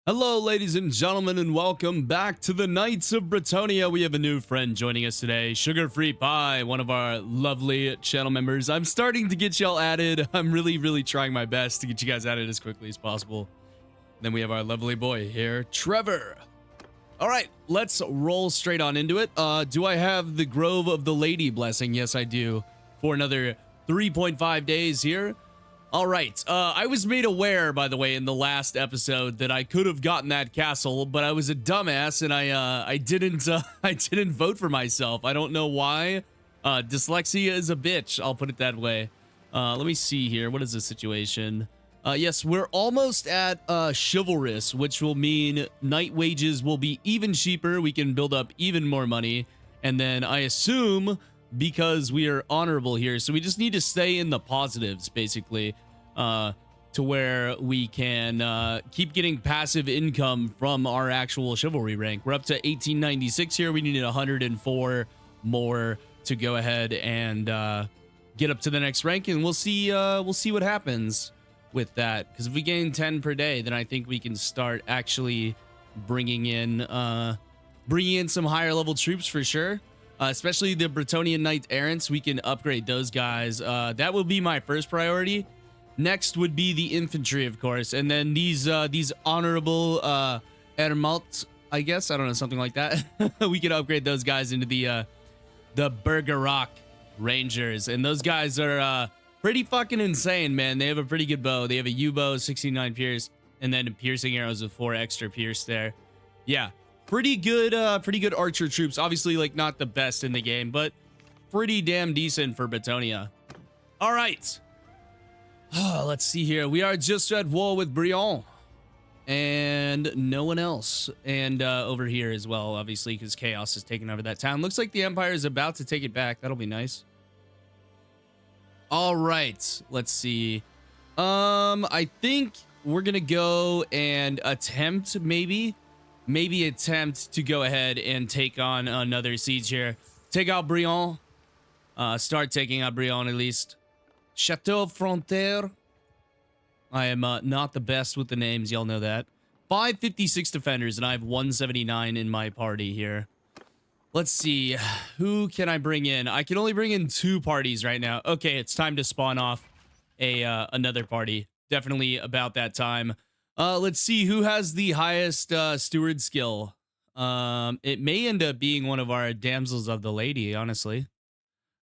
Hello, ladies and gentlemen, and welcome back to the Knights of Bretonnia. We have a new friend joining us today, Sugar-Free Pie, one of our lovely channel members. I'm starting to get y'all added. I'm really trying my best to get you guys added as quickly as possible. Then we have our lovely boy here, Trevor. All right, let's roll straight on into it. Do I have the Grove of the Lady blessing? Yes, I do. For another 3.5 days here. All right, I was made aware, by the way, in the last episode that I could have gotten that castle, but I was a dumbass and I didn't vote for myself. I don't know why. Dyslexia is a bitch. I'll put it that way. Let me see here. What is the situation? Yes, we're almost at chivalrous, which will mean knight wages will be even cheaper. We can build up even more money, and then I assume, because we are honorable here, so we just need to stay in the positives, basically, to where we can keep getting passive income from our actual chivalry rank. We're up to 1896 here. We need 104 more to go ahead and get up to the next rank, and we'll see what happens with that. Because if we gain 10 per day, then I think we can start actually bringing in some higher level troops for sure. Especially the Bretonnian Knight Errants, we can upgrade those guys. That will be my first priority. Next would be the infantry, of course, and then these honorable Ermalt, I guess, I don't know, something like that. We can upgrade those guys into the Bergerac Rangers, and those guys are pretty fucking insane, man. They have a pretty good bow. They have a U-bow, 69 pierce, and then piercing arrows with 4 extra pierce there. Yeah. Pretty good archer troops. Obviously, like, not the best in the game, but pretty damn decent for Bretonnia. All right. Let's see here. We are just at war with Brion and no one else. And over here as well, obviously, because Chaos is taking over that town. Looks like the Empire is about to take it back. That'll be nice. All right. Let's see. I think we're going to go and attempt maybe attempt to go ahead and take on another siege here. Take out Brion. Start taking out Brion at least. Chateau Frontier. I am not the best with the names, y'all know that. 556 defenders, and I have 179 in my party here. Let's see. Who can I bring in? I can only bring in 2 parties right now. Okay, it's time to spawn off another party. Definitely about that time. Let's see who has the highest steward skill. It may end up being one of our damsels of the lady, honestly.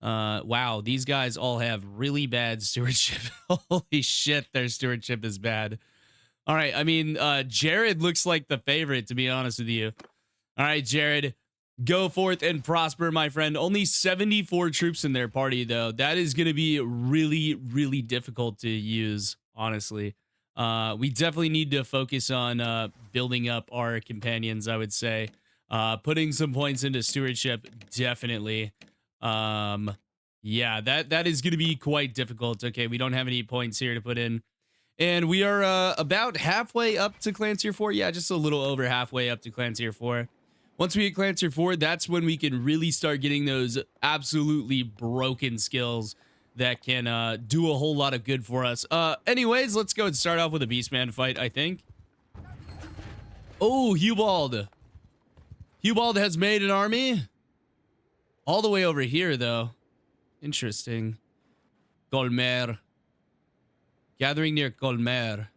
Wow, these guys all have really bad stewardship. Holy shit, their stewardship is bad. All right, I mean, Jared looks like the favorite, to be honest with you. All right, Jared, go forth and prosper, my friend. Only 74 troops in their party, though. That is going to be really difficult to use, honestly. We definitely need to focus on building up our companions, I would say. Putting some points into stewardship, definitely. Yeah, that is going to be quite difficult. Okay, we don't have any points here to put in. And we are about halfway up to Clan Tier 4. Yeah, just a little over halfway up to Clan Tier 4. Once we hit Clan Tier 4, that's when we can really start getting those absolutely broken skills that can do a whole lot of good for us. Anyways, let's go and start off with a Beastman fight, I think. Oh, Hubald. Hubald has made an army. All the way over here, though. Interesting. Colmer. Gathering near Colmer.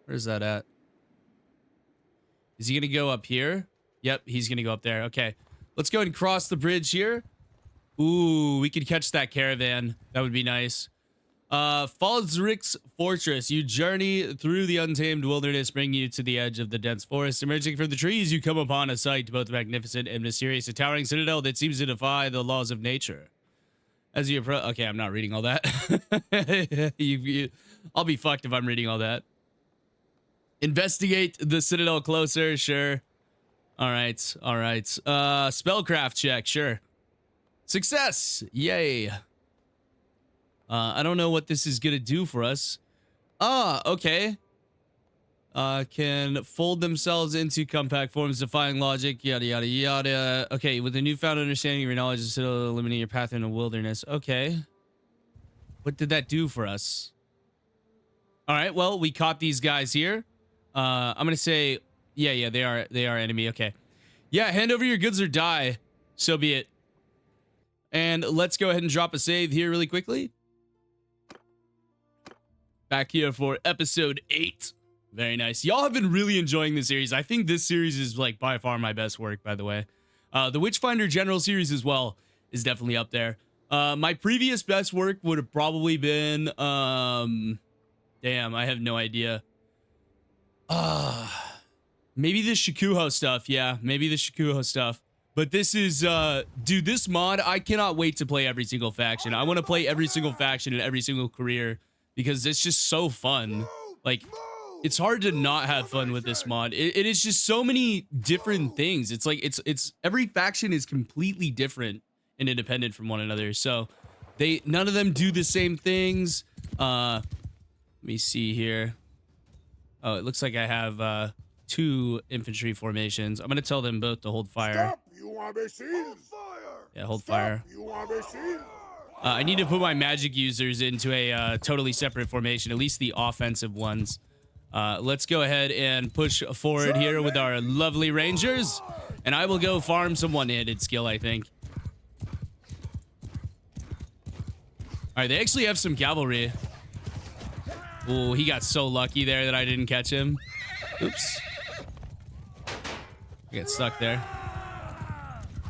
Where's that at? Is he going to go up here? Yep, he's going to go up there. Okay. Let's go and cross the bridge here. Ooh, we could catch that caravan. That would be nice. Falzrick's Fortress. You journey through the untamed wilderness, bringing you to the edge of the dense forest. Emerging from the trees, you come upon a sight both magnificent and mysterious. A towering citadel that seems to defy the laws of nature. As you approach... Okay, I'm not reading all that. I'll be fucked if I'm reading all that. Investigate the citadel closer. Sure. All right. Spellcraft check. Sure. Success! Yay. I don't know what this is gonna do for us. Okay. Can fold themselves into compact forms, defying logic, yada yada yada. Okay, with a newfound understanding of your knowledge, it'll eliminate your path in the wilderness. Okay. What did that do for us? All right, well, we caught these guys here. I'm gonna say, yeah, they are enemy. Okay, yeah, hand over your goods or die. So be it. And let's go ahead and drop a save here really quickly. Back here for episode 8. Very nice. Y'all have been really enjoying the series. I think this series is like by far my best work, by the way. The Witchfinder General series as well is definitely up there. My previous best work would have probably been, damn, I have no idea. Maybe the Shikuho stuff. Yeah, maybe the Shikuho stuff. But this is, dude, this mod, I cannot wait to play every single faction. I want to play every single faction in every single career because it's just so fun. Like, it's hard to not have fun with this mod. It is just so many different things. It's like, it's every faction is completely different and independent from one another. So none of them do the same things. Let me see here. Oh, it looks like I have, 2 infantry formations. I'm going to tell them both to hold fire. Stop, you imbecile! Hold fire! Yeah, hold Stop, fire. you imbecile! I need to put my magic users into a totally separate formation, at least the offensive ones. Let's go ahead and push forward here with our lovely rangers. And I will go farm some one-handed skill, I think. All right, they actually have some cavalry. Oh, he got so lucky there that I didn't catch him. Oops. I got stuck there.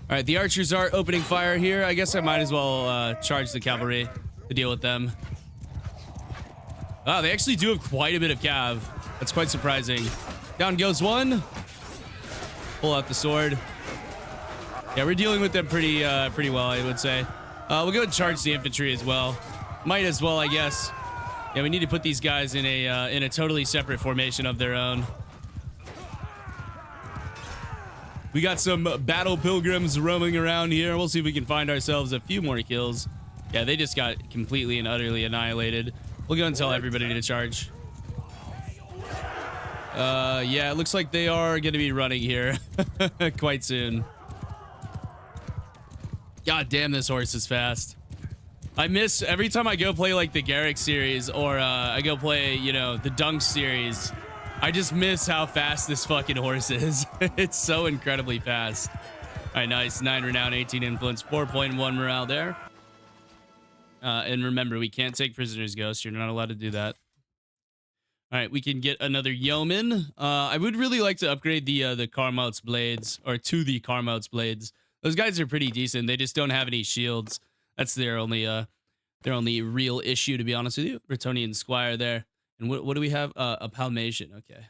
All right, the archers are opening fire here. I guess I might as well charge the cavalry to deal with them. Wow, they actually do have quite a bit of cav. That's quite surprising. Down goes one. Pull out the sword. Yeah, we're dealing with them pretty well, I would say. We'll go and charge the infantry as well. Might as well, I guess. Yeah, we need to put these guys in a totally separate formation of their own. We got some battle pilgrims roaming around here. We'll see if we can find ourselves a few more kills. Yeah, they just got completely and utterly annihilated. We'll go and tell everybody to charge. Yeah, it looks like they are going to be running here quite soon. God damn, this horse is fast. I miss every time I go play like the Garrick series or I go play, you know, the Dunk series. I just miss how fast this fucking horse is. It's so incredibly fast. All right, nice. 9 renown, 18 influence, 4.1 morale there. And remember, we can't take prisoners, Ghost. You're not allowed to do that. All right, we can get another yeoman. I would really like to upgrade the Carmout's blades, or to the Carmout's blades. Those guys are pretty decent. They just don't have any shields. That's their only real issue, to be honest with you. Bretonnian Squire there. And what do we have? A Palmation. Okay.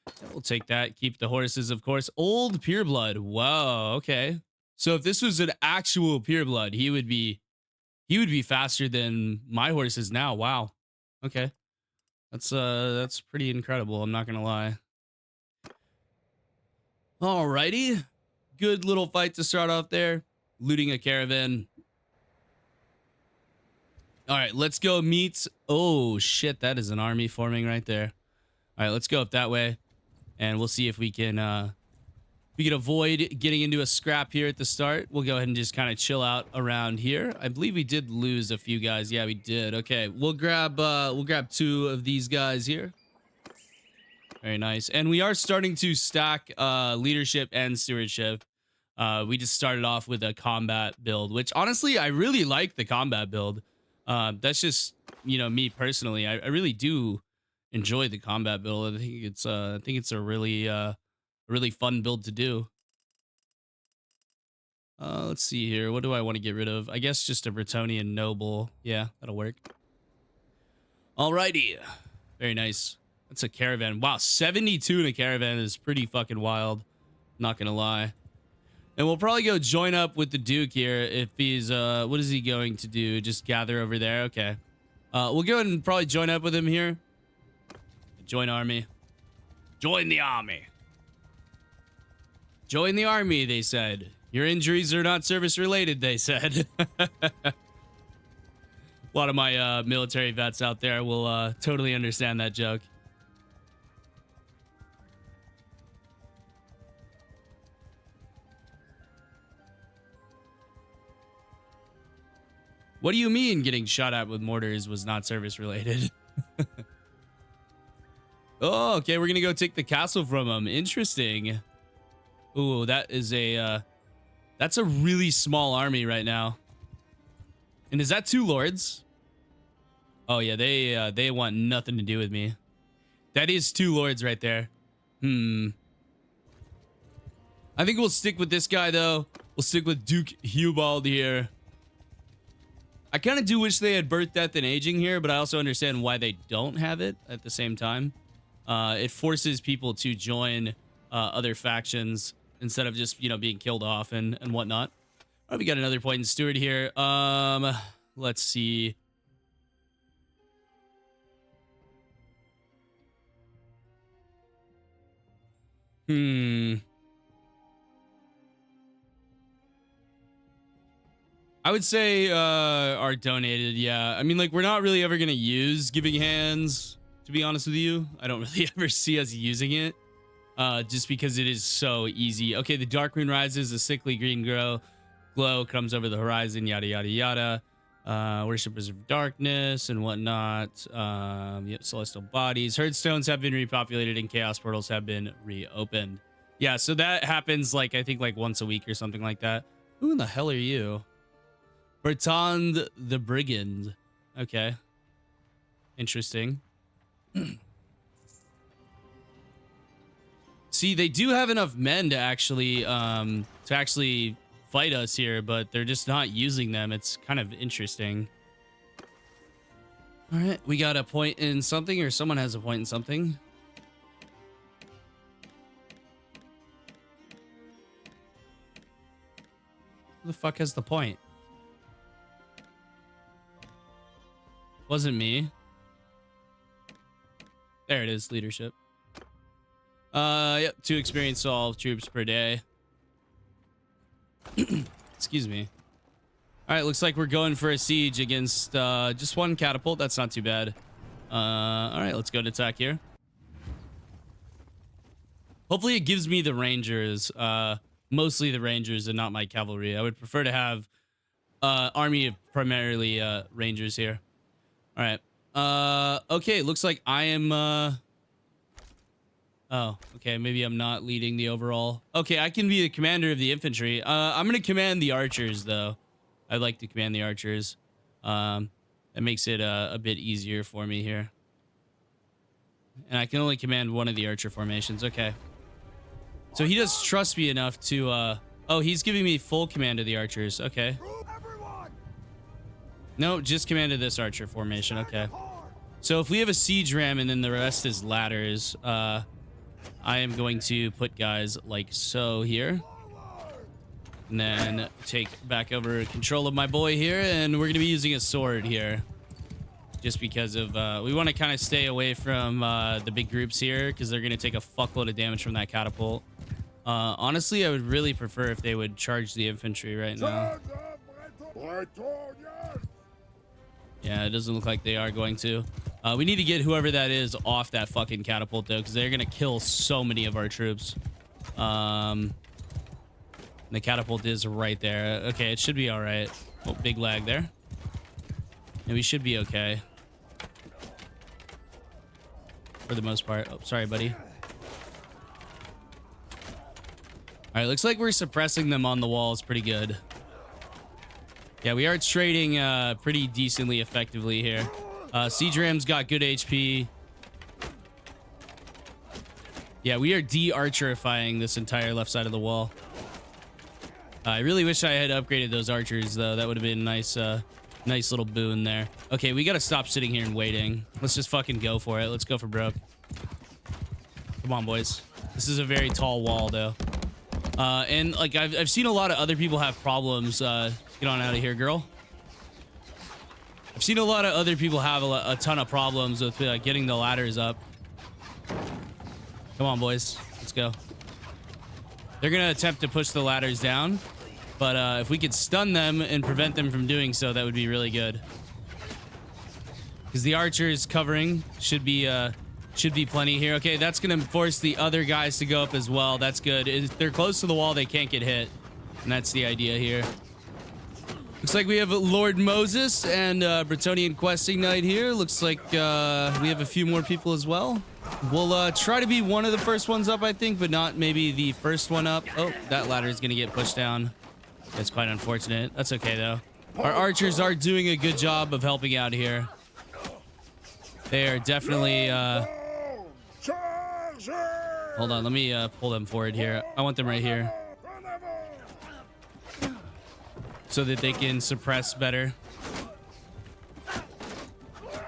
Yeah, we'll take that. Keep the horses, of course. Old Pureblood. Whoa. Okay. So if this was an actual Pureblood, he would be faster than my horses now. Wow. Okay. That's pretty incredible. I'm not gonna lie. Alrighty. Good little fight to start off there. Looting a caravan. All right, let's go meet. Oh, shit. That is an army forming right there. All right, let's go up that way. And we'll see if we can avoid getting into a scrap here at the start. We'll go ahead and just kind of chill out around here. I believe we did lose a few guys. Yeah, we did. Okay, we'll grab 2 of these guys here. Very nice. And we are starting to stack leadership and stewardship. We just started off with a combat build, which honestly, I really like the combat build. That's just, you know, me personally. I really do enjoy the combat build. I think it's a really fun build to do. Let's see here. What do I want to get rid of? I guess just a Bretonnian noble. Yeah, that'll work. Alrighty. Very nice. That's a caravan. Wow, 72 in a caravan is pretty fucking wild. Not gonna lie. And we'll probably go join up with the Duke here if he's, what is he going to do? Just gather over there? Okay. We'll go ahead and probably join up with him here. Join army. Join the army. Join the army, they said. Your injuries are not service-related, they said. A lot of my military vets out there will totally understand that joke. What do you mean getting shot at with mortars was not service related? Oh, okay. We're gonna go take the castle from him. Interesting. Ooh, that is a that's a really small army right now. And is that 2 lords? Oh yeah, they want nothing to do with me. That is 2 lords right there. I think we'll stick with this guy though. We'll stick with Duke Hubald here. I kind of do wish they had birth, death, and aging here, but I also understand why they don't have it at the same time. It forces people to join other factions instead of just, you know, being killed off and whatnot. Oh, we got another point in Steward here. Let's see. I would say are donated, yeah. I mean, like, we're not really ever going to use Giving Hands, to be honest with you. I don't really ever see us using it, just because it is so easy. Okay, the Dark Moon rises, the sickly green glow comes over the horizon, yada, yada, yada. Worshippers of darkness and whatnot. Yep, celestial bodies. Herdstones have been repopulated and chaos portals have been reopened. Yeah, so that happens, like, I think, like, once a week or something like that. Who in the hell are you? Bertrand the Brigand. Okay. Interesting. See, they do have enough men to actually fight us here, but they're just not using them. It's kind of interesting. All right, we got a point in something, or someone has a point in something. Who the fuck has the point? Wasn't me. There it is, leadership. Yep, 2 experience solve troops per day. Excuse me. All right, looks like we're going for a siege against just 1 catapult. That's not too bad. All right, let's go to attack here. Hopefully it gives me the rangers, mostly the rangers and not my cavalry. I would prefer to have army of primarily rangers here. All right. Okay, looks like I am oh, okay, maybe I'm not leading the overall. Okay, I can be the commander of the infantry. I'm going to command the archers though. I'd like to command the archers. That makes it a bit easier for me here. And I can only command one of the archer formations. Okay. So he does trust me enough to oh, he's giving me full command of the archers. Okay. No, just commanded this archer formation. Okay. So if we have a siege ram and then the rest is ladders, I am going to put guys like so here. And then take back over control of my boy here. And we're going to be using a sword here. Just because of, we want to kind of stay away from the big groups here, because they're going to take a fuckload of damage from that catapult. Honestly, I would really prefer if they would charge the infantry right now. Yeah, it doesn't look like they are going to. We need to get whoever that is off that fucking catapult, though, because they're going to kill so many of our troops. The catapult is right there. Okay, it should be all right. Oh, big lag there. And we should be okay. For the most part. Oh, sorry, buddy. All right, looks like we're suppressing them on the walls pretty good. Yeah, we are trading pretty decently effectively here. Siege Ram's got good HP. Yeah, we are de-archerifying this entire left side of the wall. I really wish I had upgraded those archers, though. That would have been a nice, nice little boon there. Okay, we got to stop sitting here and waiting. Let's just fucking go for it. Let's go for broke. Come on, boys. This is a very tall wall, though. And, like, I've seen a lot of other people have problems. Get on out of here, girl. I've seen a lot of other people have a ton of problems with getting the ladders up. Come on, boys. Let's go. They're going to attempt to push the ladders down. But if we could stun them and prevent them from doing so, that would be really good. Because the archers covering should be plenty here. Okay, that's going to force the other guys to go up as well. That's good. If they're close to the wall, they can't get hit. And that's the idea here. Looks like we have Lord Moses and Bretonnian questing knight here. Looks like we have a few more people as well. We'll try to be one of the first ones up, I think, but not maybe the first one up. Oh, that ladder is going to get pushed down. That's quite unfortunate. That's okay, though. Our archers are doing a good job of helping out here. They are definitely... Hold on, let me pull them forward here. I want them right here, so that they can suppress better. All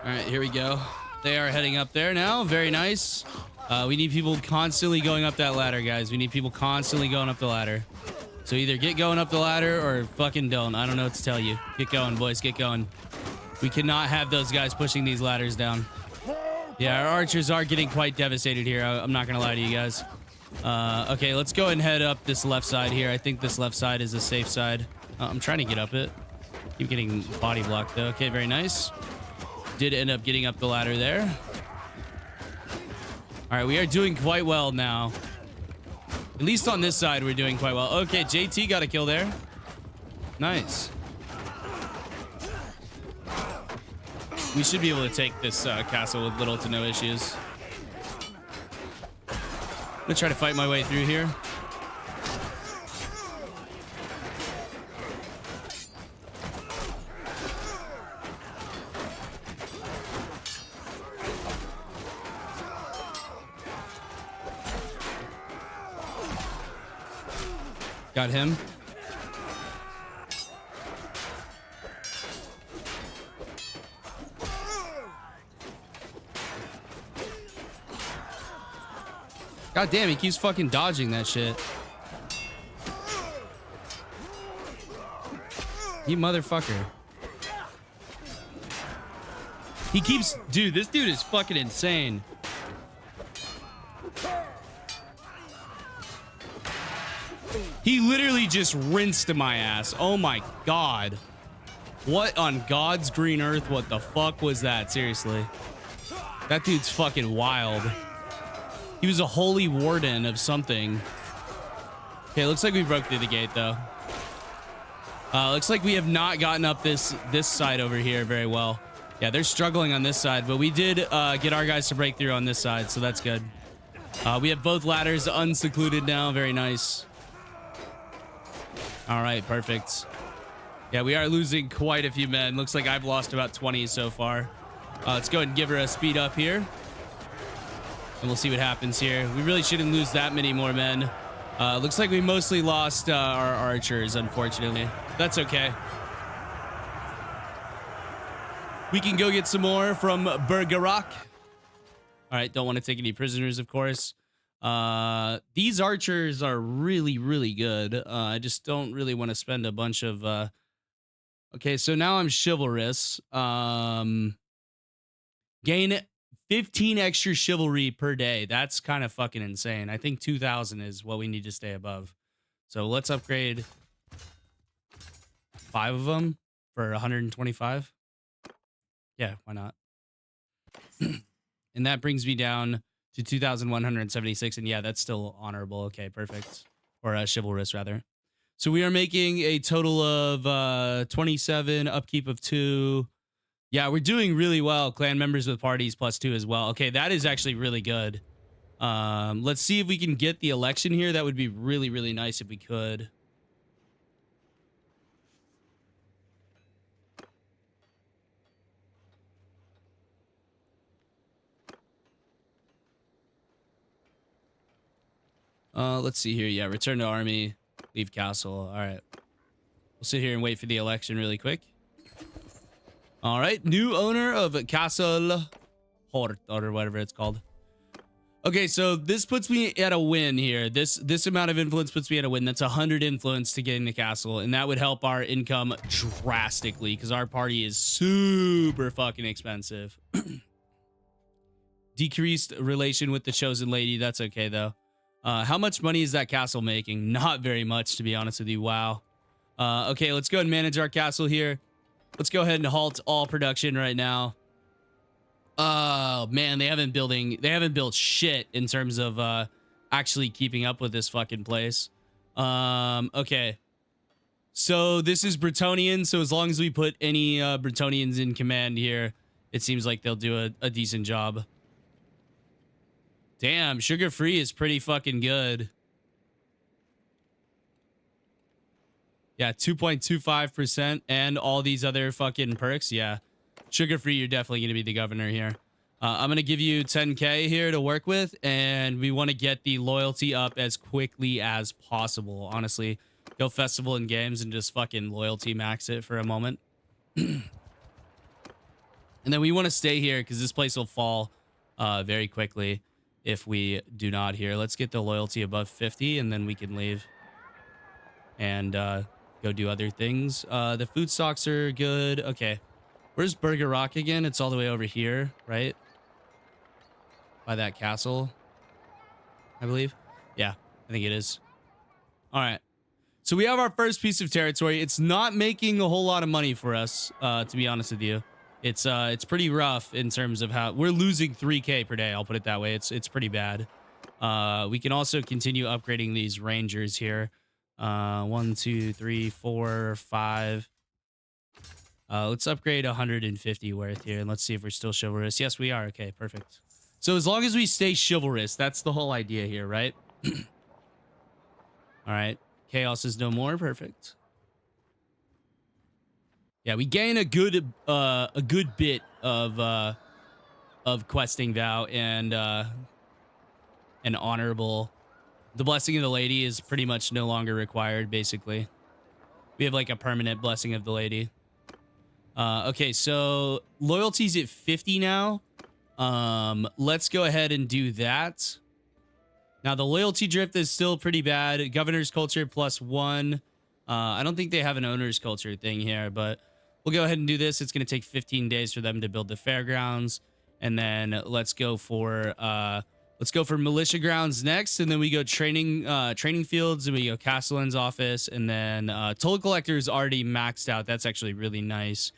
right, here we go. They are heading up there now. Very nice. We need people constantly going up that ladder, guys. We need people constantly going up the ladder. So either get going up the ladder or fucking don't. I don't know what to tell you. Get going, boys. Get going. We cannot have those guys pushing these ladders down. Yeah, our archers are getting quite devastated here. I'm not going to lie to you guys. Okay, let's go ahead and head up this left side here. I think this left side is a safe side. I'm trying to get up it. Keep getting body blocked, though. Okay, very nice. Did end up getting up the ladder there. All right, we are doing quite well now. At least on this side, we're doing quite well. Okay, JT got a kill there. Nice. We should be able to take this castle with little to no issues. I'm gonna try to fight my way through here. Got him. God damn, he keeps fucking dodging that shit. You motherfucker. He keeps... Dude, this dude is fucking insane. He literally just rinsed my ass. Oh my god. What on God's green earth? What the fuck was that? Seriously. That dude's fucking wild. He was a holy warden of something. Okay, looks like we broke through the gate, though. Looks like we have not gotten up this side over here very well. Yeah, they're struggling on this side, but we did get our guys to break through on this side, so that's good. We have both ladders unsecluded now. Very nice. All right, perfect. Yeah, we are losing quite a few men. Looks like I've lost about 20 so far. Let's go ahead and give her a speed up here. And we'll see what happens here. We really shouldn't lose that many more men. Looks like we mostly lost our archers, unfortunately. That's okay. We can go get some more from Bergerac. All right, don't want to take any prisoners, of course. These archers are really, really good. I just don't really want to spend a bunch of... Okay, so now I'm chivalrous. Gain 15 extra chivalry per day. That's kind of fucking insane. I think 2,000 is what we need to stay above. So let's upgrade 5 of them for 125. Yeah, why not? And that brings me down to 2,176. And yeah, that's still honorable. Okay, perfect. Or chivalrous, rather. So we are making a total of 27, upkeep of 2. Yeah, we're doing really well. Clan members with parties +2 as well. Okay, that is actually really good. Let's see if we can get the election here. That would be really, really nice if we could. Let's see here. Yeah, return to army, leave castle. All right. We'll sit here and wait for the election really quick. All right, new owner of Castle Hort, or whatever it's called. Okay, so this puts me at a win here. This amount of influence puts me at a win. That's 100 influence to get in the castle, and that would help our income drastically because our party is super fucking expensive. Decreased relation with the chosen lady. That's okay though. How much money is that castle making? Not very much, to be honest with you. Wow. Okay, let's go and manage our castle here. Let's go ahead and halt all production right now. Oh man, they haven't built shit in terms of actually keeping up with this fucking place. Okay. So this is Bretonnian, so as long as we put any Bretonnians in command here, it seems like they'll do a decent job. Damn, sugar-free is pretty fucking good. Yeah, 2.25% and all these other fucking perks. Yeah, sugar-free, you're definitely going to be the governor here. I'm going to give you 10K here to work with, and we want to get the loyalty up as quickly as possible, honestly. Go festival and games and just fucking loyalty max it for a moment. And then we want to stay here because this place will fall very quickly if we do not here. Let's get the loyalty above 50, and then we can leave and go do other things. The food stocks are good. Okay. Where's Burger Rock again? It's all the way over here, right? By that castle, I believe. Yeah, I think it is. All right. So we have our first piece of territory. It's not making a whole lot of money for us, to be honest with you. It's pretty rough in terms of how we're losing 3K per day. I'll put it that way. It's pretty bad. We can also continue upgrading these rangers here. 1, 2, 3, 4, 5. Let's upgrade 150 worth here, and let's see if we're still chivalrous. Yes, we are. Okay, perfect. So as long as we stay chivalrous, that's the whole idea here, right? All right. Chaos is no more. Perfect. Yeah, we gain a good bit of questing vow and honorable. The blessing of the lady is pretty much no longer required. Basically, we have like a permanent blessing of the lady. Okay, so loyalty's at 50 now. Let's go ahead and do that. Now the loyalty drift is still pretty bad. Governor's culture +1. I don't think they have an owner's culture thing here, but we'll go ahead and do this. It's going to take 15 days for them to build the fairgrounds, and then let's go for militia grounds next, and then we go training fields, and we go castellan's office, and then toll collector is already maxed out. That's actually really nice.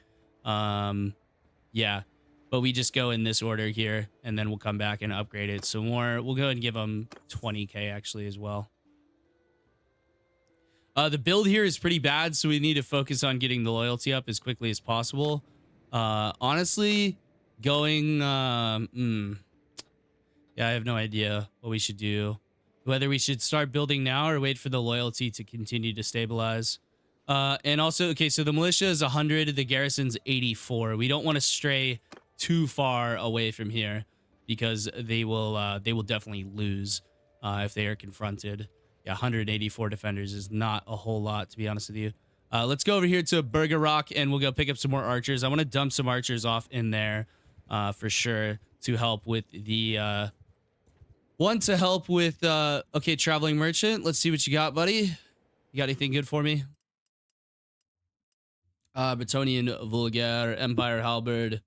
Yeah, but we just go in this order here, and then we'll come back and upgrade it some more. We'll go ahead and give them 20K actually as well. The build here is pretty bad, so we need to focus on getting the loyalty up as quickly as possible. Honestly, going... Yeah, I have no idea what we should do. Whether we should start building now or wait for the loyalty to continue to stabilize. And also, okay, so the militia is 100, the garrison's 84. We don't want to stray too far away from here because they will definitely lose if they are confronted. Yeah, 184 defenders is not a whole lot, to be honest with you. Let's go over here to Burger Rock, and we'll go pick up some more archers. I want to dump some archers off in there for sure to help with the... okay, traveling merchant. Let's see what you got, buddy. You got anything good for me? Bretonnian Vulgar, Empire Halberd.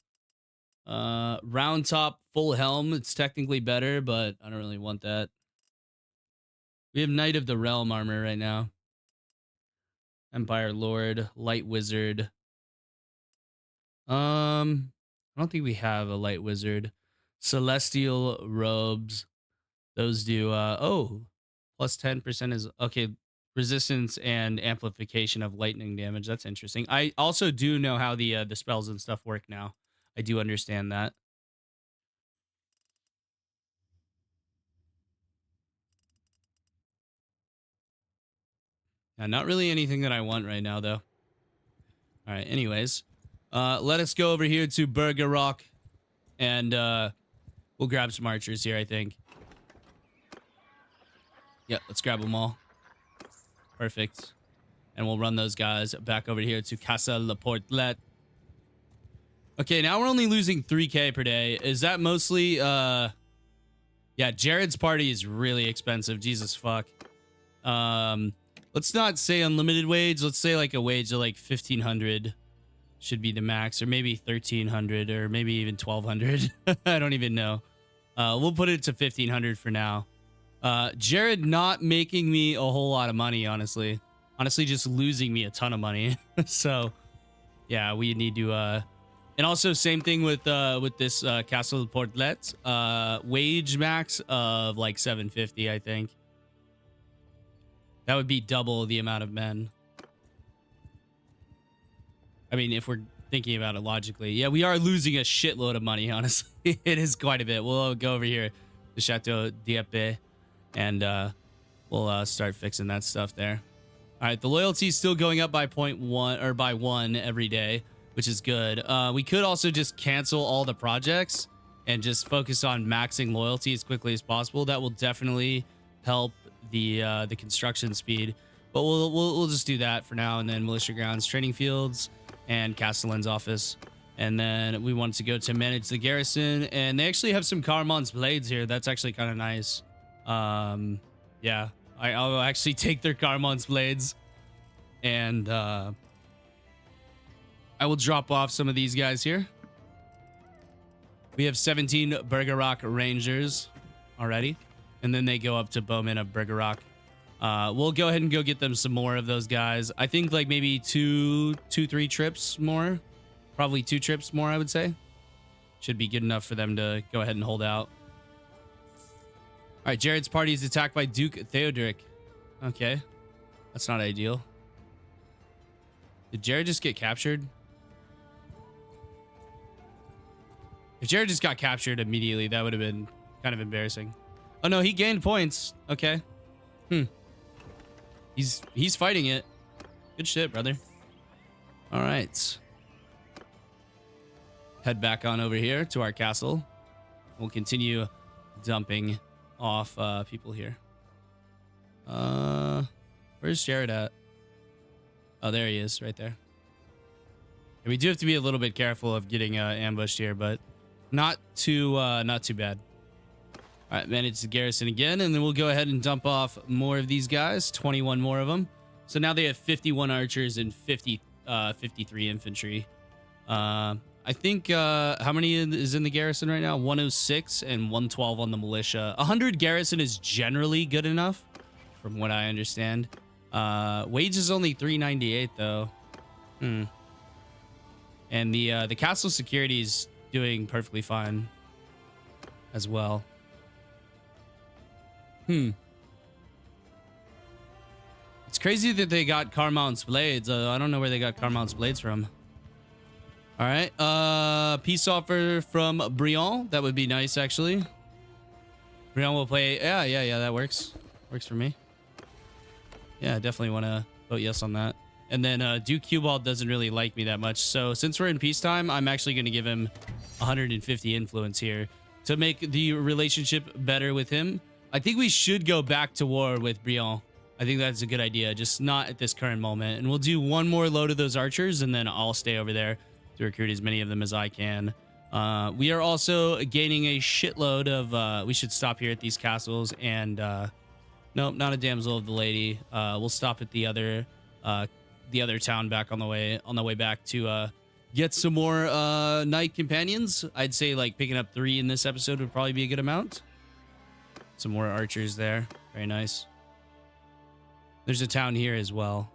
Round top, full helm. It's technically better, but I don't really want that. We have Knight of the Realm armor right now. Empire Lord, Light Wizard. I don't think we have a Light Wizard. Celestial Robes. Those do, plus 10% is, okay, resistance and amplification of lightning damage. That's interesting. I also do know how the spells and stuff work now. I do understand that. Not really anything that I want right now, though. All right, anyways. Let us go over here to Burger Rock, and we'll grab some archers here, I think. Yep, let's grab them all. Perfect. And we'll run those guys back over here to Casa La Portlet. Okay, now we're only losing 3K per day. Is that mostly... Yeah, Jared's party is really expensive. Jesus fuck. Let's not say unlimited wage. Let's say like a wage of like 1,500 should be the max. Or maybe 1,300 or maybe even 1,200. I don't even know. We'll put it to 1,500 for now. Jared not making me a whole lot of money, honestly. Honestly, just losing me a ton of money. So, yeah, we need to... And also, same thing with this Castle Portlet. Wage max of like 750, I think. That would be double the amount of men. I mean, if we're thinking about it logically. Yeah, we are losing a shitload of money, honestly. It is quite a bit. We'll go over here the Chateau d'Epée, and we'll start fixing that stuff there. All right, the loyalty is still going up by 0.1 or by 1 every day, which is good. We could also just cancel all the projects and just focus on maxing loyalty as quickly as possible. That will definitely help the construction speed. But we'll just do that for now, and then militia grounds, training fields, and Castellan's office. And then we want to go to manage the garrison, and they actually have some Carmon's blades here. That's actually kind of nice. Yeah, I'll actually take their Carmon's blades, and I will drop off some of these guys here. We have 17 Bergerac Rangers already, and then they go up to Bowmen of Bergerac. We'll go ahead and go get them some more of those guys. I think like maybe two, 3 trips more. Probably 2 trips more, I would say. Should be good enough for them to go ahead and hold out. All right, Jared's party is attacked by Duke Theodoric. Okay, that's not ideal. Did Jared just get captured? If Jared just got captured immediately, that would have been kind of embarrassing. Oh no, he gained points. Okay. He's fighting it. Good shit, brother. All right. Head back on over here to our castle. We'll continue dumping off people here. Where's Jared at? Oh, there he is, right there. And we do have to be a little bit careful of getting ambushed here, but not too bad. All right, manage the garrison again, and then we'll go ahead and dump off more of these guys. 21 more of them. So now they have 51 archers and 53 infantry. I think how many is in the garrison right now? 106 and 112 on the militia. 100 garrison is generally good enough, from what I understand. Wage is only 398 though. And the castle security is doing perfectly fine as well. It's crazy that they got Carmont's blades. I don't know where they got Carmont's blades from. All right. Peace offer from Briand. That would be nice, actually. Briand will play. Yeah. That works. Works for me. Yeah, definitely want to vote yes on that. And then Duke Cubald doesn't really like me that much. So since we're in peacetime, I'm actually going to give him 150 influence here to make the relationship better with him. I think we should go back to war with Briand. I think that's a good idea, just not at this current moment. And we'll do one more load of those archers, and then I'll stay over there to recruit as many of them as I can. We are also gaining a shitload of... we should stop here at these castles, and... nope, not a damsel of the lady. We'll stop at the other town back on the way back to get some more knight companions. I'd say like picking up 3 in this episode would probably be a good amount. Some more archers there. Very nice. There's a town here as well.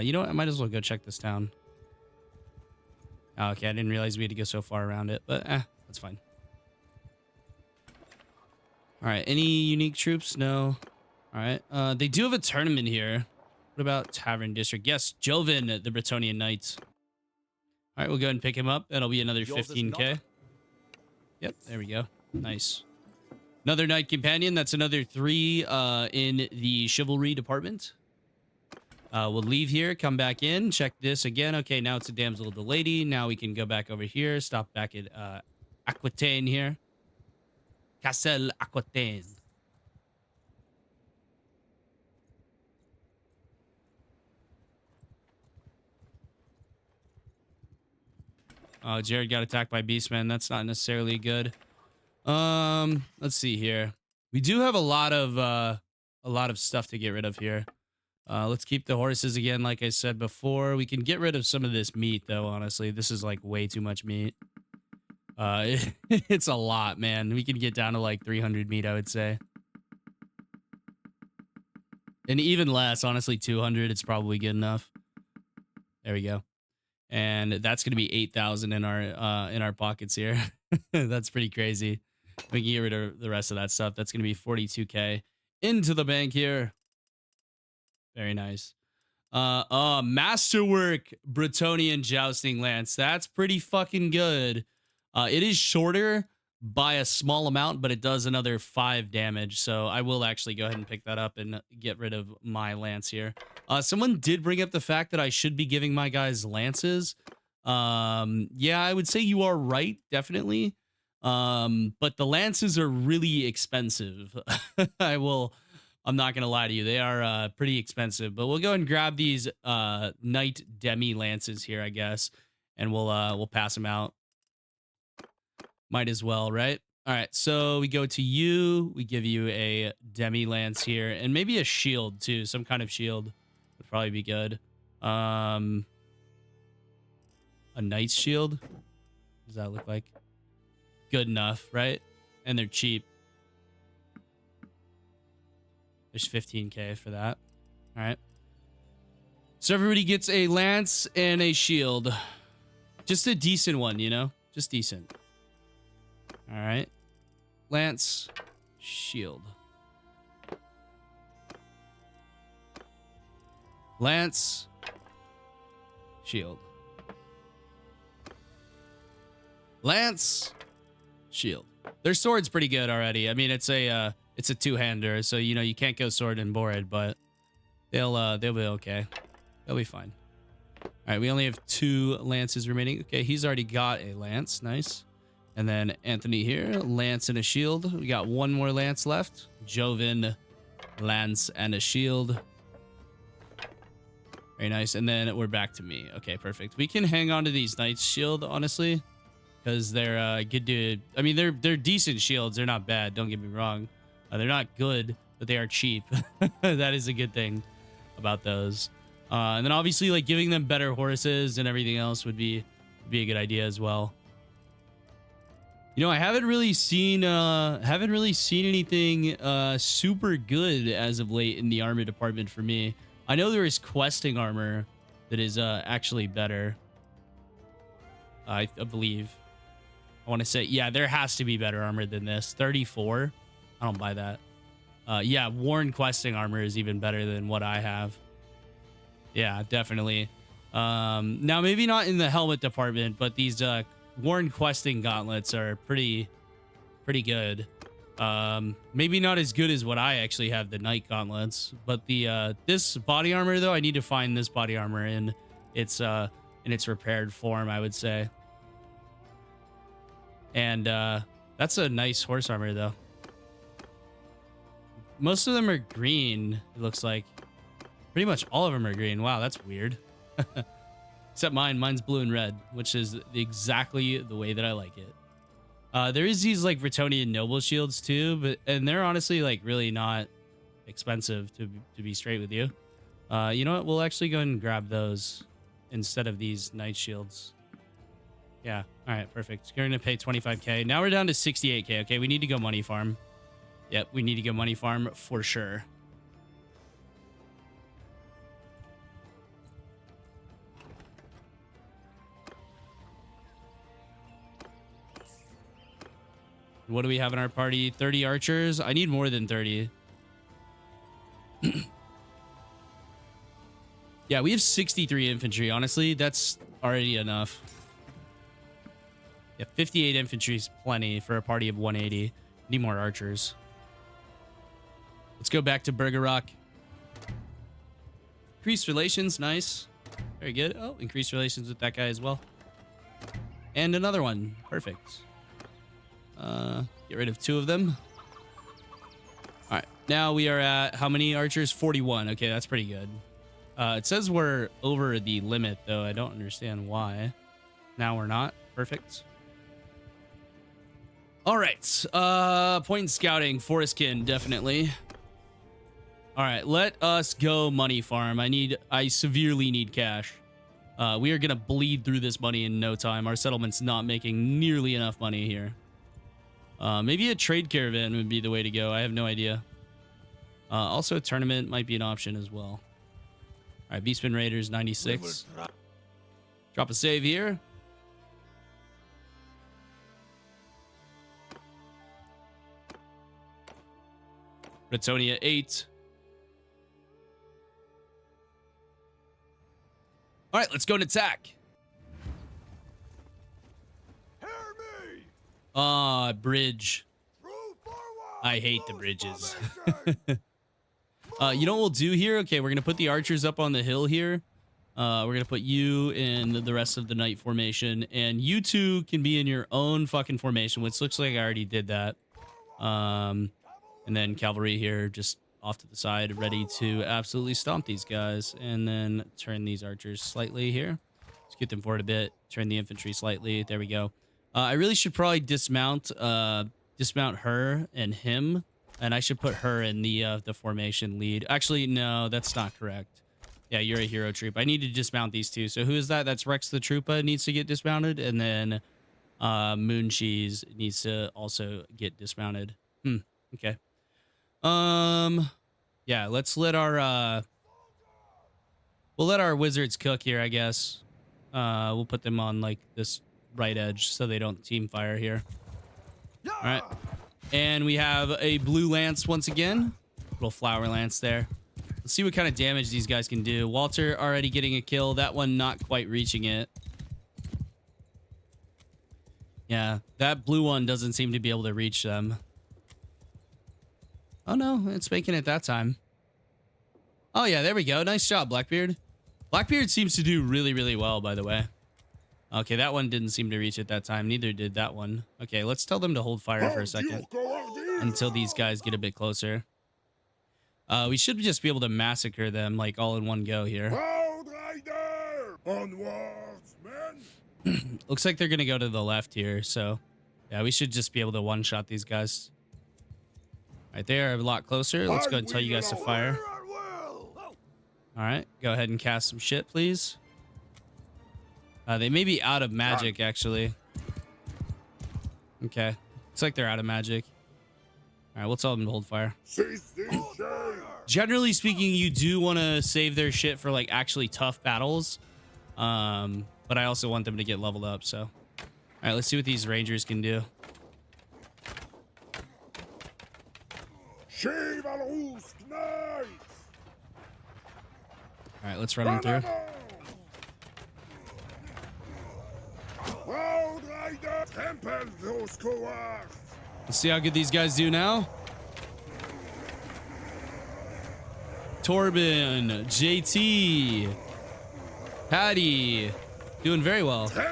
You know what? I might as well go check this town. Oh, okay, I didn't realize we had to go so far around it, but that's fine. All right, any unique troops? No. All right, they do have a tournament here. What about Tavern District? Yes, Joven, the Bretonnian Knight. All right, we'll go ahead and pick him up. That'll be another 15k. Yep, there we go. Nice. Another knight companion. That's another 3 in the chivalry department. We'll leave here, come back in, check this again. Okay, now it's a damsel of the lady. Now we can go back over here, stop back at Aquitaine here. Castle Aquitaine. Oh, Jared got attacked by Beastmen. That's not necessarily good. Let's see here. We do have a lot of stuff to get rid of here. Let's keep the horses again, like I said before. We can get rid of some of this meat, though, honestly. This is, like, way too much meat. It's a lot, man. We can get down to, like, 300 meat, I would say. And even less, honestly, 200. It's probably good enough. There we go. And that's going to be 8,000 in our pockets here. That's pretty crazy. We can get rid of the rest of that stuff. That's going to be 42k into the bank here. Very nice. Masterwork Bretonnian jousting lance. That's pretty fucking good. It is shorter, by a small amount, but it does another 5 damage. So I will actually go ahead and pick that up and get rid of my lance here. Someone did bring up the fact that I should be giving my guys lances. Yeah, I would say you are right, definitely. But the lances are really expensive. I'm not gonna lie to you, they are pretty expensive. But we'll go and grab these knight demi lances here, I guess, and we'll pass them out. Might as well, right? All right, so we go to you. We give you a demi lance here, and maybe a shield too. Some kind of shield would probably be good. A knight's shield. What does that look like? Good enough, right? And they're cheap. There's 15k for that. All right. So everybody gets a lance and a shield. Just a decent one, you know? Just decent. All right. Lance, shield. Lance, shield. Lance, shield. Their sword's pretty good already. I mean, it's a two-hander, so you know you can't go sword and board, but they'll be okay. They'll be fine. All right, we only have 2 lances remaining. Okay, he's already got a lance. Nice. And then Anthony here, lance and a shield. We got 1 more lance left. Joven, lance and a shield. Very nice. And then we're back to me. Okay, perfect. We can hang on to these knights shield, honestly, because they're good to. I mean, they're decent shields. They're not bad. Don't get me wrong. They're not good, but they are cheap. That is a good thing about those. And then obviously, like giving them better horses and everything else would be a good idea as well. You know, I haven't really seen anything super good as of late in the armor department for me. I know there is questing armor that is actually better. I believe. I want to say, yeah, there has to be better armor than this. 34. I don't buy that. Yeah, worn questing armor is even better than what I have. Yeah, definitely. Now maybe not in the helmet department, but these worn questing gauntlets are pretty good. Maybe not as good as what I actually have, the knight gauntlets, but the this body armor though, I need to find this body armor in its repaired form, I would say. And that's a nice horse armor though. Most of them are green, it looks like. Pretty much all of them are green. Wow, that's weird. Except mine. Mine's blue and red, which is exactly the way that I like it. There is these like Bretonnia noble shields too, and they're honestly like really not expensive to be straight with you. You know what? We'll actually go and grab those instead of these knight shields. Yeah. All right. Perfect. We're gonna pay 25k. Now we're down to 68k. Okay, we need to go money farm. Yep, we need to go money farm for sure. What do we have in our party? 30 archers. I need more than 30. Yeah, we have 63 infantry. Honestly, that's already enough. Yeah, 58 infantry is plenty for a party of 180. Need more archers. Let's go back to Burger Rock. Increased relations. Nice. Very good. Oh, increased relations with that guy as well. And another one. Perfect. Get rid of 2 of them. All right, now we are at how many archers? 41. Okay, that's pretty good. It says we're over the limit though. I don't understand why. Now we're not. Perfect. All right, point scouting, Forestkin, definitely. All right, let us go money farm. I severely need cash. We are gonna bleed through this money in no time. Our settlement's not making nearly enough money here. Maybe a trade caravan would be the way to go. I have no idea. Also, a tournament might be an option as well. All right, Beastmen Raiders 96. Drop a save here. Bretonnia 8. All right, let's go and attack. Hear me! Bridge. True forward. I hate the Close bridges. formation. You know what we'll do here? Okay, we're gonna put the archers up on the hill here. We're gonna put you in the rest of the knight formation, and you two can be in your own fucking formation, which looks like I already did that. And then cavalry here, just off to the side, ready to absolutely stomp these guys, and then turn these archers slightly here. Let's get them forward a bit. Turn the infantry slightly. There we go. I really should probably dismount her and him. And I should put her in the formation lead. Actually, no, that's not correct. Yeah, you're a hero troop. I need to dismount these two. So who is that? That's Rex the Troopa needs to get dismounted. And then Moon Cheese needs to also get dismounted. Okay. Yeah, let's let our we'll let our wizards cook here, I guess. We'll put them on like this right edge so they don't team fire here. All right. And we have a blue lance once again. Little flower lance there. Let's see what kind of damage these guys can do. Walter already getting a kill. That one not quite reaching it. Yeah, that blue one doesn't seem to be able to reach them. Oh no, it's making it that time. Oh yeah, there we go. Nice job, Blackbeard. Blackbeard seems to do really, really well, by the way. Okay, that one didn't seem to reach it that time. Neither did that one. Okay, let's tell them to hold fire for a second until these guys get a bit closer. We should just be able to massacre them like all in one go here. Proud rider. Onwards, men. Looks like they're gonna go to the left here, so yeah, we should just be able to one-shot these guys. All right, they are a lot closer. Let's go and tell you guys to fire. All right, go ahead and cast some shit, please. They may be out of magic, actually. Okay. Looks like they're out of magic. All right, we'll tell them to hold fire. Generally speaking, you do want to save their shit for, like, actually tough battles. But I also want them to get leveled up, so. All right, let's see what these rangers can do. All right, let's run them through. Let's see how good these guys do now. Torben, JT, Patty, doing very well. All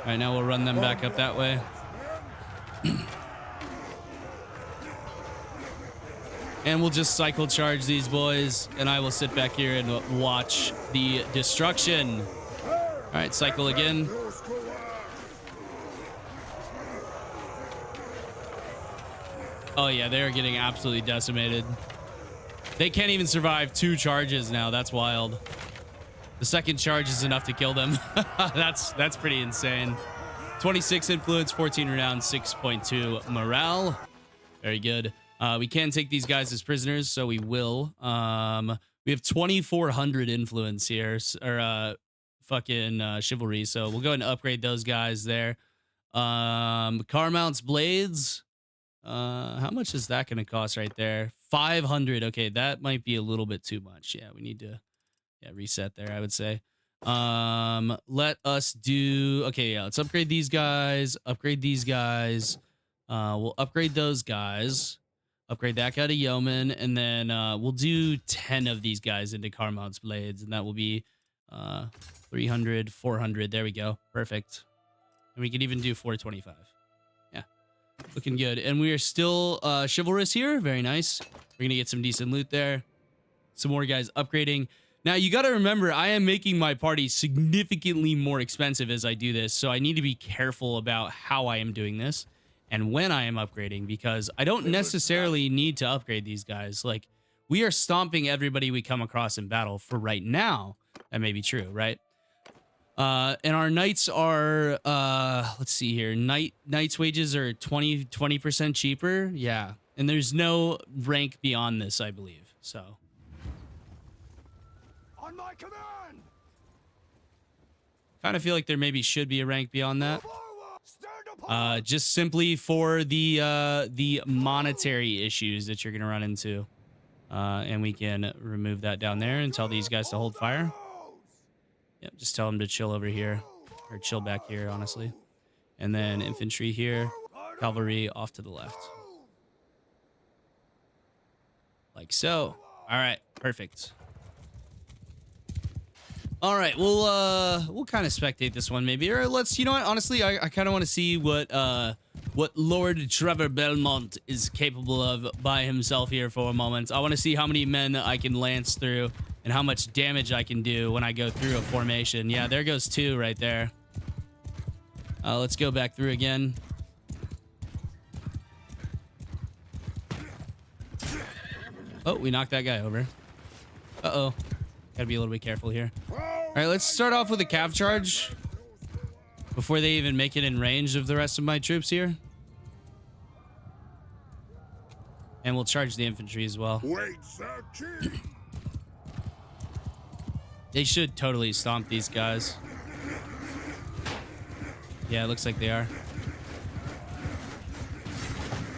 right, now we'll run them back up that way. And we'll just cycle charge these boys, and I will sit back here and watch the destruction. All right, cycle again. Oh yeah, they are getting absolutely decimated. They can't even survive 2 charges now. That's wild. The second charge is enough to kill them. That's pretty insane. 26 influence, 14 renown, 6.2 morale. Very good. We can take these guys as prisoners, so we will. We have 2,400 influence here, or fucking chivalry. So we'll go ahead and upgrade those guys there. Carmount's blades. How much is that going to cost right there? 500. Okay, that might be a little bit too much. Yeah, we need to reset there, I would say. Let us do. Okay, yeah, let's upgrade these guys. Upgrade these guys. We'll upgrade those guys. Upgrade that guy to yeoman, and then we'll do 10 of these guys into Carmount's blades, and that will be 300, 400. There we go. Perfect. And we can even do 425. Yeah, looking good. And we are still chivalrous here. Very nice. We're gonna get some decent loot there. Some more guys upgrading. Now you got to remember, I am making my party significantly more expensive as I do this, so I need to be careful about how I am doing this and when I am upgrading, because I don't necessarily need to upgrade these guys. Like, we are stomping everybody we come across in battle for right now. That may be true, right? And our knights are, let's see here. Knights wages are 20% cheaper. Yeah. And there's no rank beyond this, I believe. So. On my command. Kind of feel like there maybe should be a rank beyond that. Just simply for the monetary issues that you're going to run into. And we can remove that down there and tell these guys to hold fire. Yep, just tell them to chill over here. Or chill back here, honestly. And then infantry here, cavalry off to the left. Like so. All right, perfect. All right, we'll kind of spectate this one maybe, or let's, you know what? Honestly, I kind of want to see what Lord Trevor Belmont is capable of by himself here for a moment. I want to see how many men I can lance through and how much damage I can do when I go through a formation. Yeah, there goes 2 right there. Let's go back through again. Oh, we knocked that guy over. Uh-oh. Gotta be a little bit careful here. All right, let's start off with a cav charge before they even make it in range of the rest of my troops here. And we'll charge the infantry as well. Wait, sir, Chief. They should totally stomp these guys. Yeah, it looks like they are.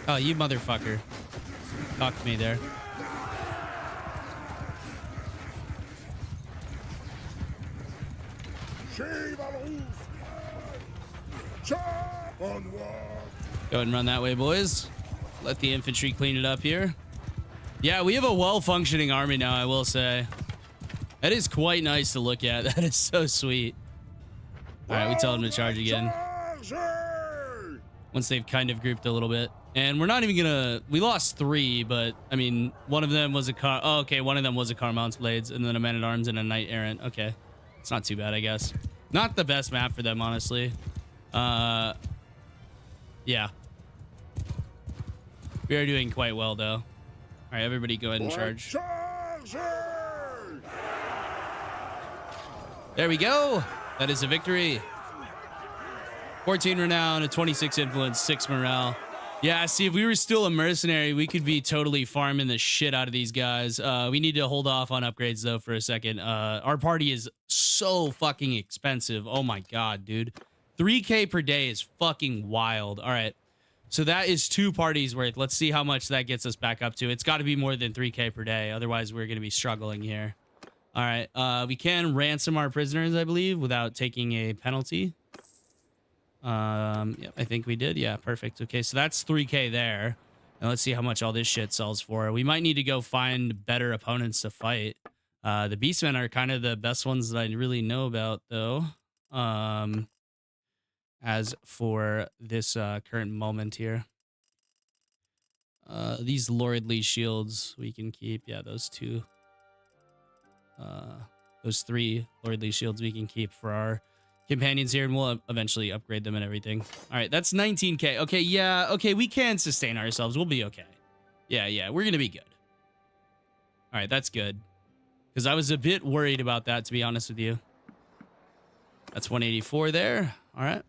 Oh, you motherfucker. Talk to me there. Onward. Go ahead and run that way, boys. Let the infantry clean it up here. Yeah, we have a well-functioning army now, I will say. That is quite nice to look at. That is so sweet. All right, we tell them to charge again. Once they've kind of grouped a little bit. And we're not even gonna... We lost 3, but, I mean, one of them was a car... Oh, okay, one of them was a Carmont's Blades, and then a Man-at-Arms and a Knight Errant. Okay. It's not too bad, I guess. Not the best map for them, honestly. Yeah. We are doing quite well, though. All right, everybody go ahead and charge. There we go. That is a victory. 14 renown, a 26 influence, 6 morale. Yeah, see, if we were still a mercenary, we could be totally farming the shit out of these guys. We need to hold off on upgrades, though, for a second. Our party is so fucking expensive. Oh, my God, dude. 3K per day is fucking wild. All right. So that is 2 parties worth. Let's see how much that gets us back up to. It's got to be more than 3K per day. Otherwise, we're going to be struggling here. All right. We can ransom our prisoners, I believe, without taking a penalty. Yep, I think we did. Yeah, perfect. Okay, so that's 3K there. And let's see how much all this shit sells for. We might need to go find better opponents to fight. The Beastmen are kind of the best ones that I really know about, though. As for this current moment here. These lordly shields we can keep. Yeah, those 2. Those 3 lordly shields we can keep for our companions here, and we'll eventually upgrade them and everything. All right, that's 19K. Okay, yeah, okay, we can sustain ourselves. We'll be okay. Yeah, we're gonna be good. All right, that's good. Because I was a bit worried about that, to be honest with you. That's 184 there. All right.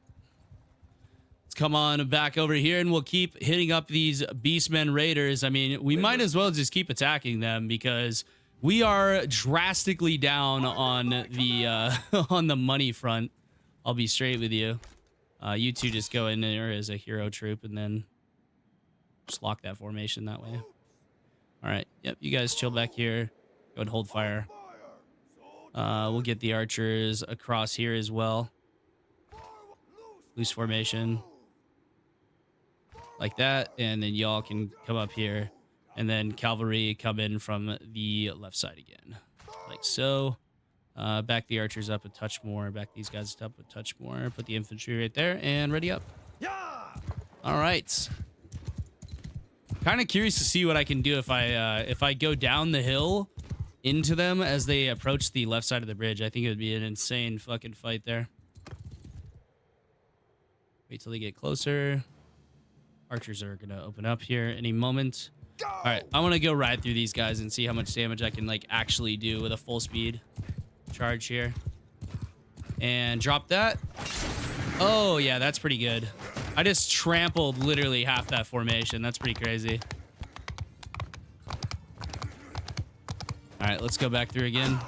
Let's come on back over here, and we'll keep hitting up these Beastmen raiders. I mean, we might as well just keep attacking them, because we are drastically down on the on the money front. I'll be straight with you. You two just go in there as a hero troop and then just lock that formation that way. All right. Yep. You guys chill back here. Go and hold fire. We'll get the archers across here as well. Loose formation. Like that. And then y'all can come up here. And then cavalry come in from the left side again. Like so. Back the archers up a touch more. Back these guys up a touch more. Put the infantry right there. And ready up. All right. Kind of curious to see what I can do if I go down the hill into them as they approach the left side of the bridge. I think it would be an insane fucking fight there. Wait till they get closer. Archers are going to open up here any moment. All right, I want to go ride through these guys and see how much damage I can like actually do with a full speed charge here. And drop that. Oh, yeah, that's pretty good. I just trampled literally half that formation. That's pretty crazy. All right, let's go back through again.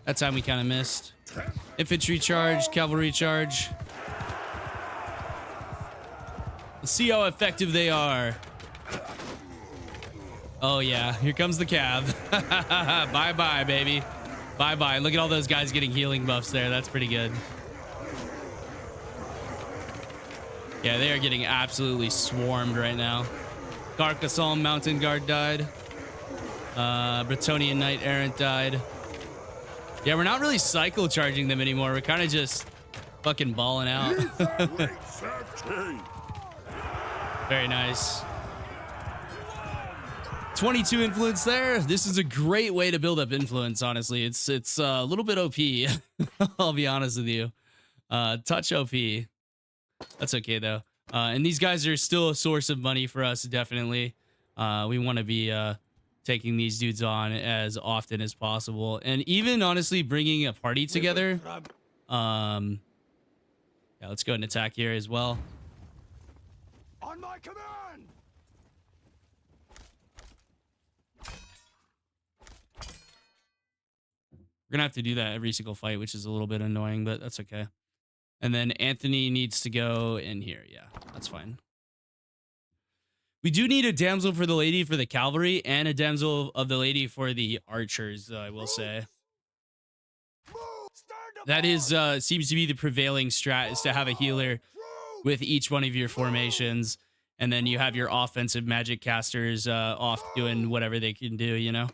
That time we kind of missed. Infantry charge, cavalry charge. Let's see how effective they are. Oh, yeah. Here comes the cav. Bye-bye, baby. Bye-bye. Look at all those guys getting healing buffs there. That's pretty good. Yeah, they are getting absolutely swarmed right now. Carcassonne Mountain Guard died. Bretonnia Knight Errant died. Yeah, we're not really cycle charging them anymore. We're kind of just fucking balling out. Very nice. 22 influence there. This is a great way to build up influence, honestly. It's a little bit OP. I'll be honest with you. Touch OP. That's okay though. And these guys are still a source of money for us, definitely. We want to be taking these dudes on as often as possible, and even honestly bringing a party together. Yeah, let's go and attack here as well. On my command. We're gonna have to do that every single fight, which is a little bit annoying, but that's okay. And then Anthony needs to go in here. Yeah, that's fine. We do need a damsel for the lady for the cavalry and a damsel of the lady for the archers, I will say. That is seems to be the prevailing strat, is to have a healer with each one of your formations, and then you have your offensive magic casters off doing whatever they can do, you know?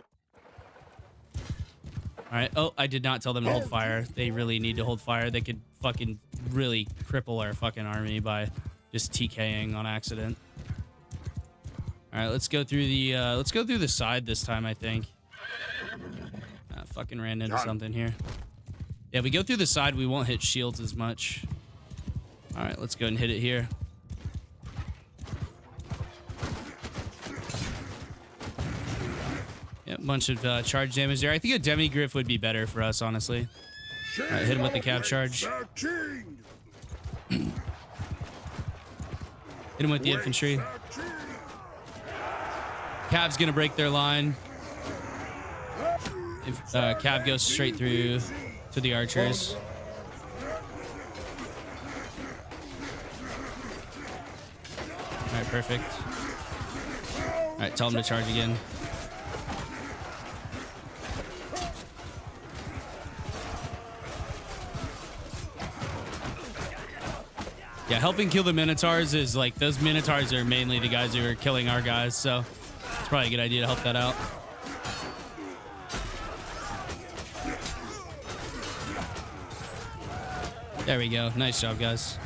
All right. Oh, I did not tell them to hold fire. They really need to hold fire. They could fucking really cripple our fucking army by just TKing on accident. All right, let's go through the side this time, I think. Fucking ran into something here. Yeah, if we go through the side, we won't hit shields as much. All right, let's go and hit it here. Yeah, bunch of charge damage there. I think a demi-griff would be better for us, honestly. All right, hit him with the cav charge. Hit him with the infantry. Cav's gonna break their line. If Cav goes straight through to the archers. All right, perfect. All right, tell them to charge again. Yeah, helping kill the Minotaurs is like, those Minotaurs are mainly the guys who are killing our guys, so it's probably a good idea to help that out. There we go. Nice job, guys.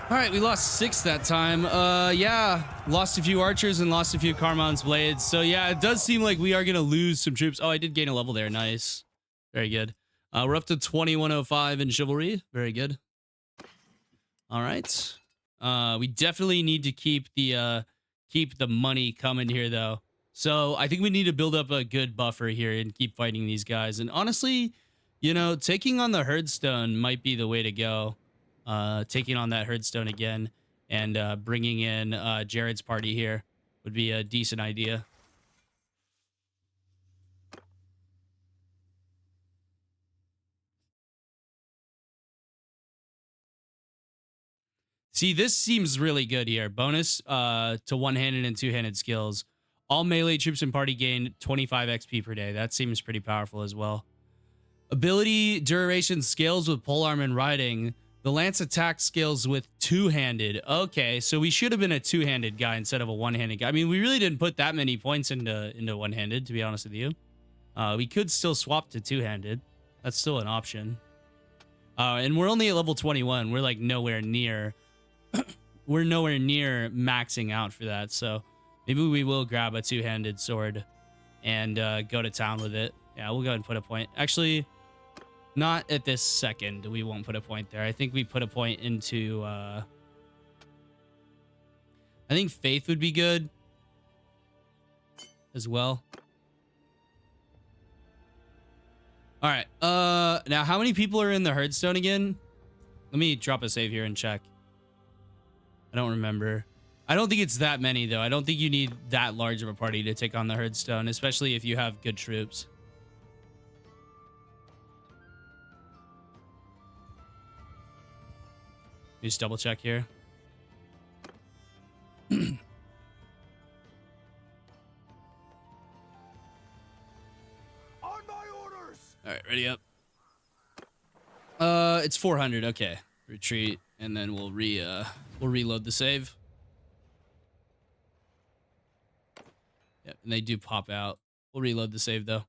All right, we lost 6 that time. Yeah, lost a few archers and lost a few Carmon's blades. So yeah, it does seem like we are going to lose some troops. Oh, I did gain a level there. Nice. Very good. We're up to 2105 in chivalry. Very good. All right. We definitely need to keep the money coming here, though. So I think we need to build up a good buffer here and keep fighting these guys. And honestly, you know, taking on the Herdstone might be the way to go. Taking on that Herdstone again and bringing in Jared's party here would be a decent idea. See, this seems really good here. Bonus to one-handed and two-handed skills. All melee troops and party gain 25 XP per day. That seems pretty powerful as well. Ability duration scales with polearm and riding. The lance attack scales with two-handed. Okay, so we should have been a two-handed guy instead of a one-handed guy. I mean, we really didn't put that many points into one-handed, to be honest with you. We could still swap to two-handed. That's still an option. And we're only at level 21. We're like nowhere near... we're nowhere near maxing out for that, so maybe we will grab a two-handed sword and go to town with it. Yeah, we'll go and put a point. Actually, not at this second. We won't put a point there. I think we put a point into... I think faith would be good as well. All right. Now, how many people are in the Herdstone again? Let me drop a save here and check. I don't remember. I don't think it's that many, though. I don't think you need that large of a party to take on the Herdstone, especially if you have good troops. Just double check here. On my It's 400. Okay. Retreat, and then we'll reload the save. Yep, and they do pop out. We'll reload the save though.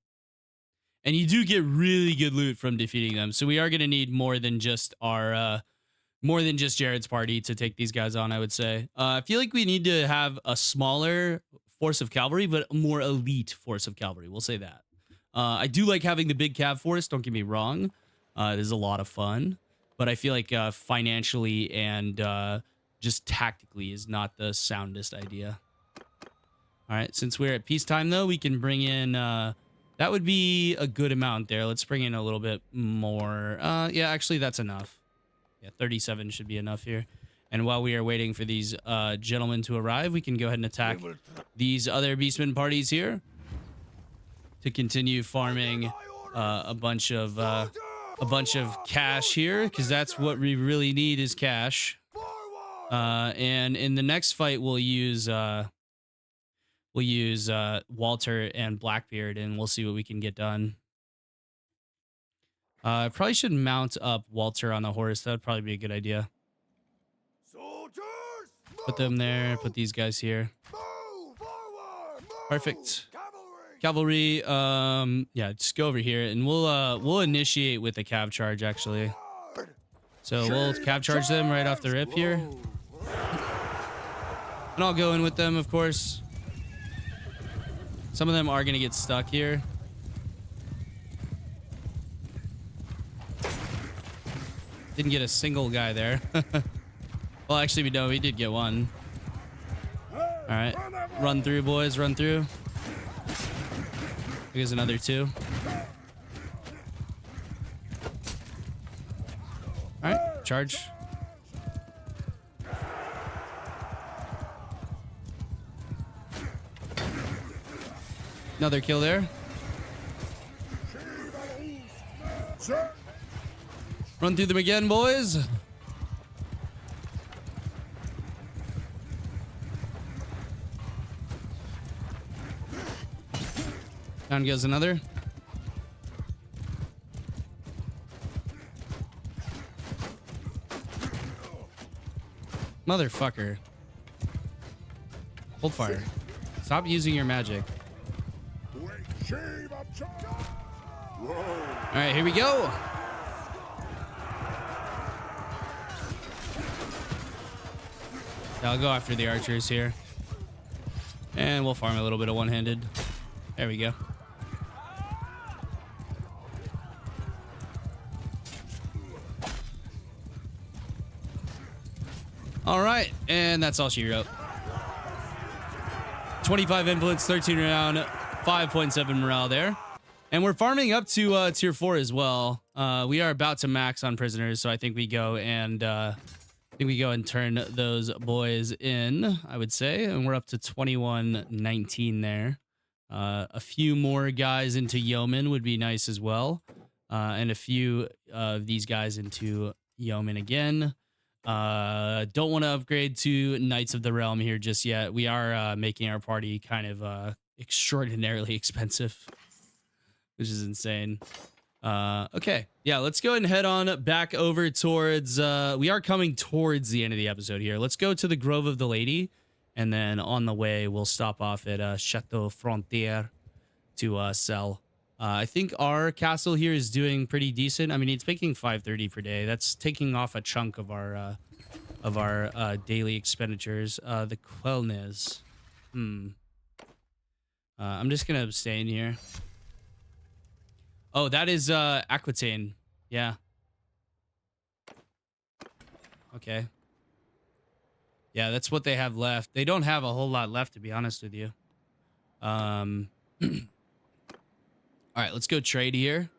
And you do get really good loot from defeating them. So we are going to need more than just Jared's party to take these guys on, I would say. I feel like we need to have a smaller force of cavalry, but a more elite force of cavalry. We'll say that. I do like having the big cav force. Don't get me wrong. It is a lot of fun. But I feel like financially and just tactically is not the soundest idea. All right, since we're at peacetime, though, we can bring in... that would be a good amount there. Let's bring in a little bit more. Yeah, actually, that's enough. Yeah, 37 should be enough here. And while we are waiting for these gentlemen to arrive, we can go ahead and attack these other Beastmen parties here to continue farming a bunch of cash here, because that's what we really need is cash. And in the next fight, we'll use Walter and Blackbeard, and we'll see what we can get done. I probably should mount up Walter on the horse. That would probably be a good idea. Put them there. Put these guys here. Perfect. Cavalry. Yeah, just go over here, and we'll initiate with a cav charge actually. So we'll cav charge them right off the rip here, and I'll go in with them, of course. Some of them are gonna get stuck here. Didn't get a single guy there. Well, actually, we did get one. All right, run through, boys, run through. Here's another two. All right, charge. Another kill there. Run through them again, boys. Down goes another. Motherfucker. Hold fire. Stop using your magic. All right, here we go. I'll go after the archers here. And we'll farm a little bit of one-handed. There we go. All right, and that's all she wrote. 25 influence, 13 round, 5.7 morale there. And we're farming up to tier 4 as well. We are about to max on prisoners, so I think we go and turn those boys in, I would say. And we're up to 2119 there. A few more guys into yeoman would be nice as well. And a few of these guys into yeoman again. Don't want to upgrade to Knights of the Realm here just yet. We are making our party kind of extraordinarily expensive, which is insane. Okay, yeah, let's go ahead and head on back over towards we are coming towards the end of the episode here. Let's go to the Grove of the Lady, and then on the way we'll stop off at Chateau Frontier to sell. I think our castle here is doing pretty decent. I mean, it's making 530 per day. That's taking off a chunk of our daily expenditures. The Quelnes. I'm just gonna abstain here. Oh, that is Aquitaine. Yeah. Okay. Yeah, that's what they have left. They don't have a whole lot left, to be honest with you. All right, let's go trade here.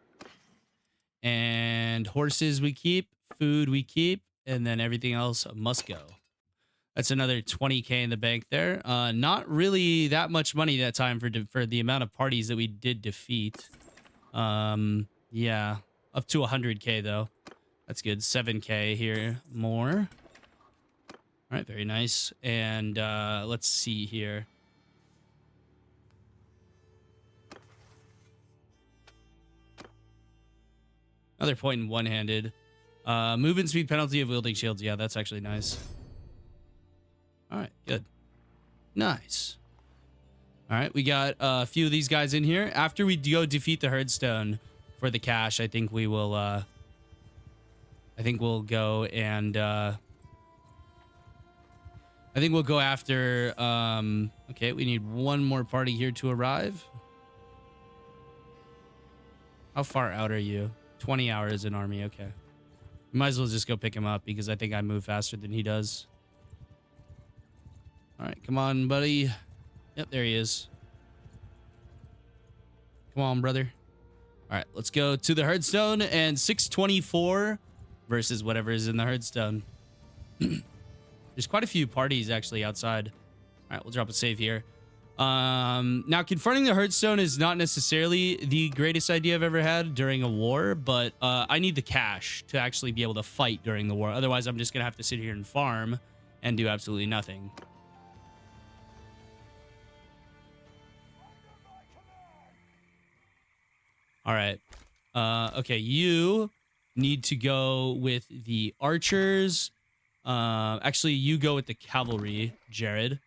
And horses we keep, food we keep, and then everything else must go. That's another 20K in the bank there. Not really that much money that time for the amount of parties that we did defeat. Yeah, up to 100K though. That's good. 7K here more. All right, very nice. And let's see here. Another point in one-handed. Movement speed penalty of wielding shields. Yeah, that's actually nice. All right, good. Nice. All right, we got a few of these guys in here. After we go defeat the Herdstone for the cash, I think we will, I think we'll go and, I think we'll go after, okay, we need one more party here to arrive. How far out are you? 20 hours in army, okay. Might as well just go pick him up because I think I move faster than he does. All right, come on, buddy. Yep, there he is. Come on, brother. All right, let's go to the Herdstone and 624 versus whatever is in the Herdstone. There's quite a few parties actually outside. All right, we'll drop a save here. Now, confronting the Herdstone is not necessarily the greatest idea I've ever had during a war, but I need the cash to actually be able to fight during the war. Otherwise, I'm just going to have to sit here and farm and do absolutely nothing. All right. Okay, you need to go with the archers. Actually, you go with the cavalry, Jared.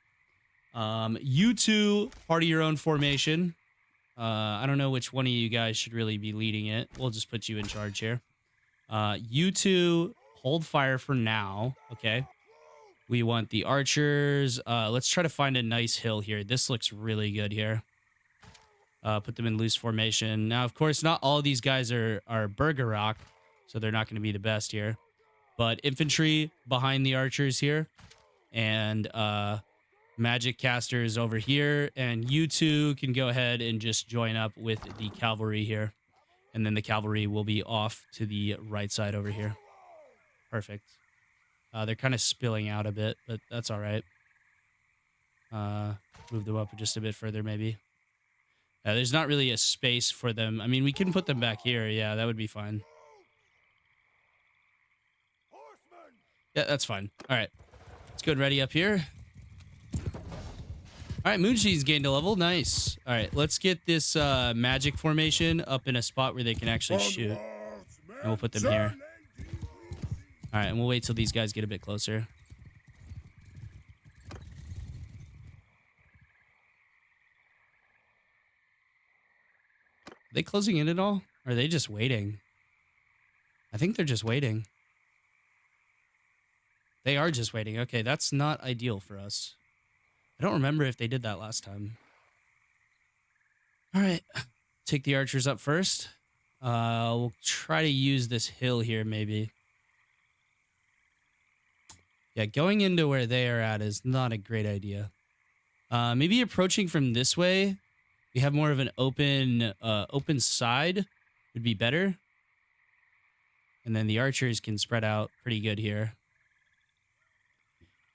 You two party your own formation. I don't know which one of you guys should really be leading it. We'll just put you in charge here. You two hold fire for now. Okay. We want the archers. Let's try to find a nice hill here. This looks really good here. Put them in loose formation. Now, of course, not all of these guys are Burger Rock, so they're not going to be the best here. But infantry behind the archers here. And, magic casters over here, and you two can go ahead and just join up with the cavalry here, and then the cavalry will be off to the right side over here. Perfect. They're kind of spilling out a bit, but that's all right. Move them up just a bit further, maybe. There's not really a space for them. I mean, we can put them back here. Yeah, that would be fine. Yeah, that's fine. All right, let's go and ready up here. All right, Moonshe's gained a level. Nice. All right, let's get this magic formation up in a spot where they can actually shoot. And we'll put them here. All right, and we'll wait till these guys get a bit closer. Are they closing in at all? Or are they just waiting? I think they're just waiting. They are just waiting. Okay, that's not ideal for us. I don't remember if they did that last time. All right, take the archers up first. We'll try to use this hill here, maybe. Yeah, going into where they are at is not a great idea. Maybe approaching from this way, we have more of an open side would be better. And then the archers can spread out pretty good here.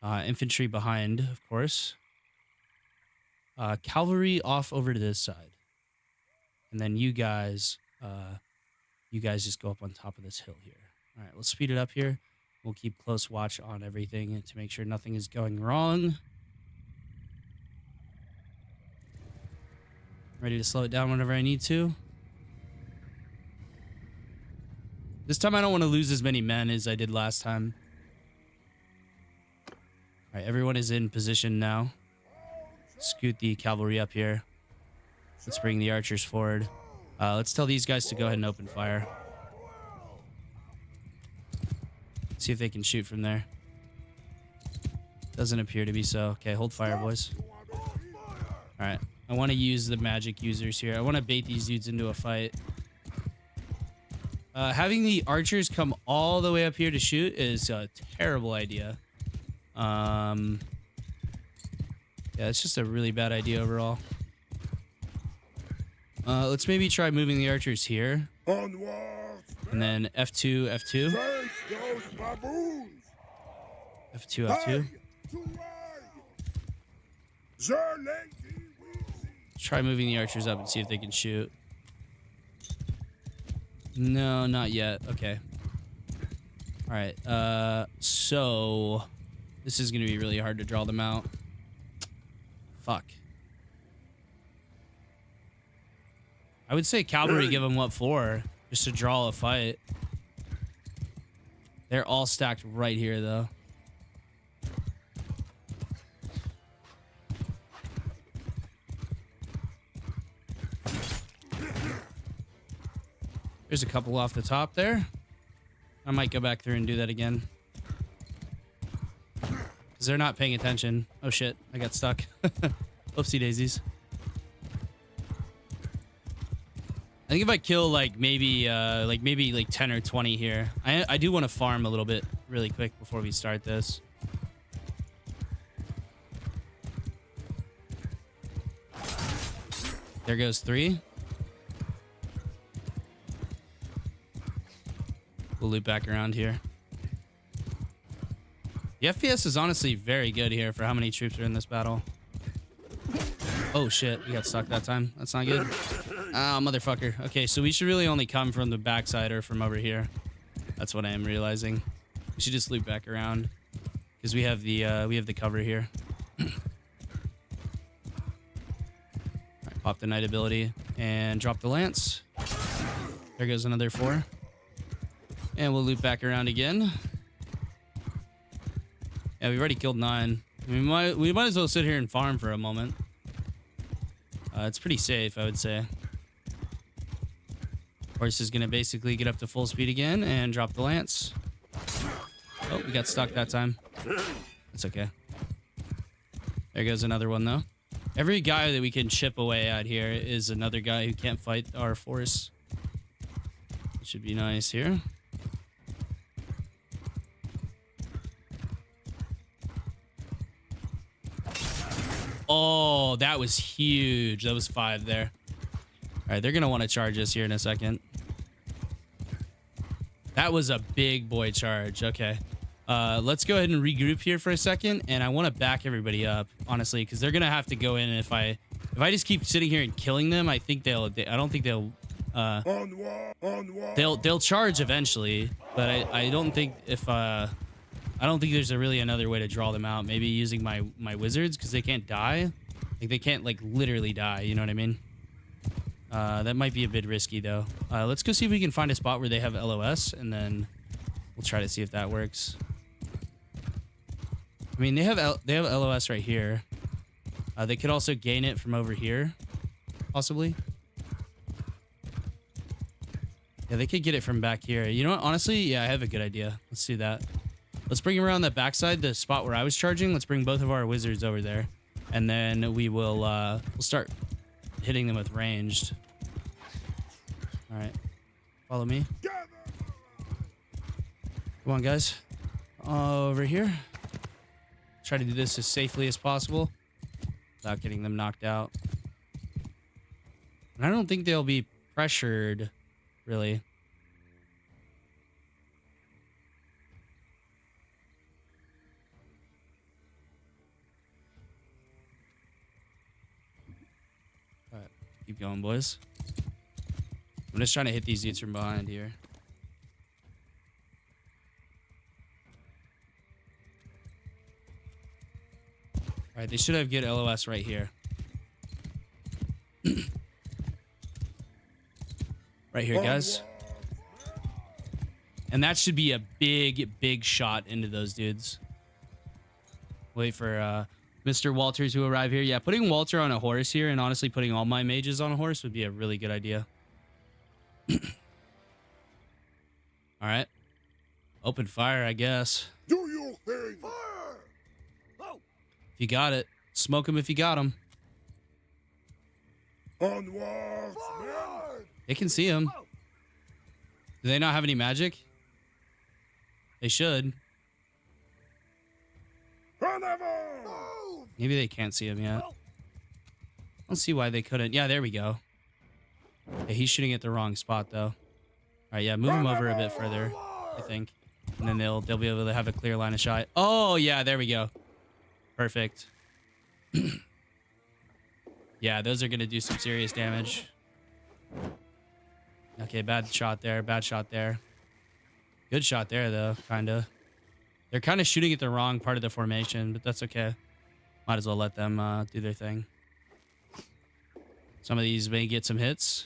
Infantry behind, of course. Cavalry off over to this side. And then you guys just go up on top of this hill here. All right, let's speed it up here. We'll keep close watch on everything to make sure nothing is going wrong. Ready to slow it down whenever I need to. This time I don't want to lose as many men as I did last time. All right, everyone is in position now. Scoot the cavalry up here. Let's bring the archers forward. Let's tell these guys to go ahead and open fire. See if they can shoot from there. Doesn't appear to be so. Okay, hold fire, boys. All right, I want to use the magic users here. I want to bait these dudes into a fight. Having the archers come all the way up here to shoot is a terrible idea. Yeah, it's just a really bad idea overall. Let's maybe try moving the archers here. And then F2, F2. F2, F2. Let's try moving the archers up and see if they can shoot. No, not yet. Okay. All right. So this is going to be really hard to draw them out. Fuck. I would say cavalry give them what for, just to draw a fight. They're all stacked right here, though. There's a couple off the top there. I might go back through and do that again. Because they're not paying attention. Oh shit, I got stuck. Oopsie daisies. I think if I kill maybe 10 or 20 here. I do want to farm a little bit really quick before we start this. There goes 3. We'll loop back around here. The FPS is honestly very good here for how many troops are in this battle. Oh shit, we got stuck that time. That's not good. Ah, motherfucker. Okay, so we should really only come from the backside or from over here. That's what I am realizing. We should just loop back around because we have the cover here. All right, pop the knight ability and drop the lance. There goes another 4. And we'll loop back around again. Yeah, we've already killed 9. We might as well sit here and farm for a moment. It's pretty safe, I would say. Horse is going to basically get up to full speed again and drop the lance. Oh, we got stuck that time. That's okay. There goes another one, though. Every guy that we can chip away at here is another guy who can't fight our force. It should be nice here. Oh, that was huge. That was 5 there. All right, they're going to want to charge us here in a second. That was a big boy charge. Okay. Let's go ahead and regroup here for a second. And I want to back everybody up, honestly, because they're going to have to go in. And if I just keep sitting here and killing them, I don't think they'll charge eventually. But I don't think I don't think there's really another way to draw them out. Maybe using my wizards, because they can't die. Like, they can't, literally die. You know what I mean? That might be a bit risky, though. Let's go see if we can find a spot where they have LOS, and then we'll try to see if that works. I mean, they have LOS right here. They could also gain it from over here, possibly. Yeah, they could get it from back here. You know what? Honestly, yeah, I have a good idea. Let's do that. Let's bring around that backside, the spot where I was charging. Let's bring both of our wizards over there, and then we will we'll start hitting them with ranged. All right, follow me. Come on, guys. Over here. Try to do this as safely as possible without getting them knocked out. And I don't think they'll be pressured, really. Keep going, boys. I'm just trying to hit these dudes from behind here. All right, they should have good LOS right here. Right here, guys. And that should be a big shot into those dudes. Wait for Mr. Walter to arrive here. Yeah, putting Walter on a horse here, and honestly putting all my mages on a horse would be a really good idea. All right. Open fire, I guess. Do your thing. Fire! Oh. If you got it. Smoke him if you got him. Onwards, men. They can see him. Do they not have any magic? They should. Maybe they can't see him yet. I don't see why they couldn't. Yeah, there we go. Yeah, he's shooting at the wrong spot, though. All right, yeah, move him over a bit further, I think. And then they'll be able to have a clear line of shot. Oh, yeah, there we go. Perfect. Yeah, those are going to do some serious damage. Okay, bad shot there. Bad shot there. Good shot there, though, kind of. They're kind of shooting at the wrong part of the formation, but that's okay. Might as well let them do their thing. Some of these may get some hits.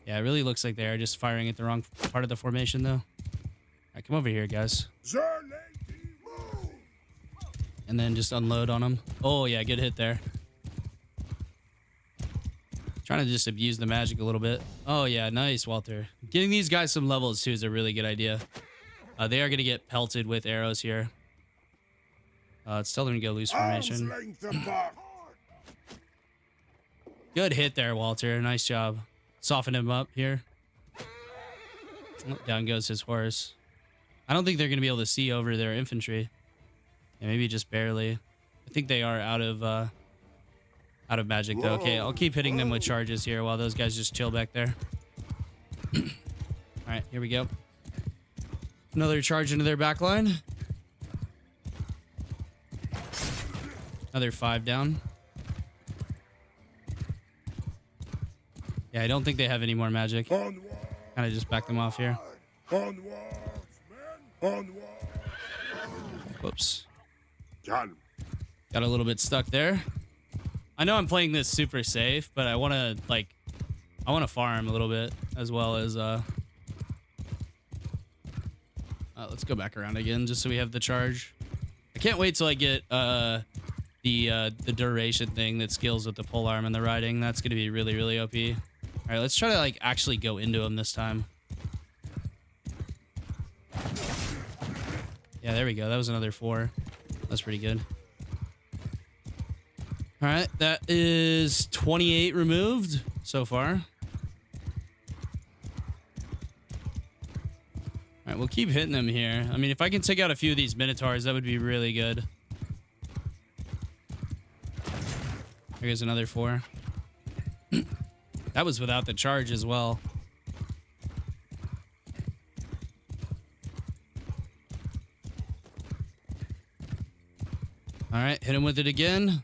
Yeah, it really looks like they're just firing at the wrong part of the formation, though. right, come over here, guys. The lady move. And then just unload on them. Oh, yeah, good hit there. Trying to just abuse the magic a little bit. Oh, yeah, nice, Walter. Getting these guys some levels, too, is a really good idea. They are going to get pelted with arrows here. Let's tell them to go loose formation. Arm's length apart. Good hit there, Walter. Nice job. Soften him up here. Oh, down goes his horse. I don't think they're going to be able to see over their infantry. Yeah, maybe just barely. I think they are out of magic, though. Okay, I'll keep hitting them with charges here while those guys just chill back there. All right, here we go. Another charge into their back line. Another 5 down. Yeah, I don't think they have any more magic. Kind of just back them off here. Onwards, men. Onwards. Whoops. Done. Got a little bit stuck there. I know I'm playing this super safe, but I want to farm a little bit as well as let's go back around again just so we have the charge. I can't wait till I get the duration thing that skills with the polearm and the riding. That's going to be really, really OP. All right, let's try to actually go into him this time. Yeah, there we go. That was another 4. That's pretty good. All right, that is 28 removed so far. All right, we'll keep hitting them here. I mean, if I can take out a few of these Minotaurs, that would be really good. There goes another 4. That was without the charge as well. All right, hit him with it again.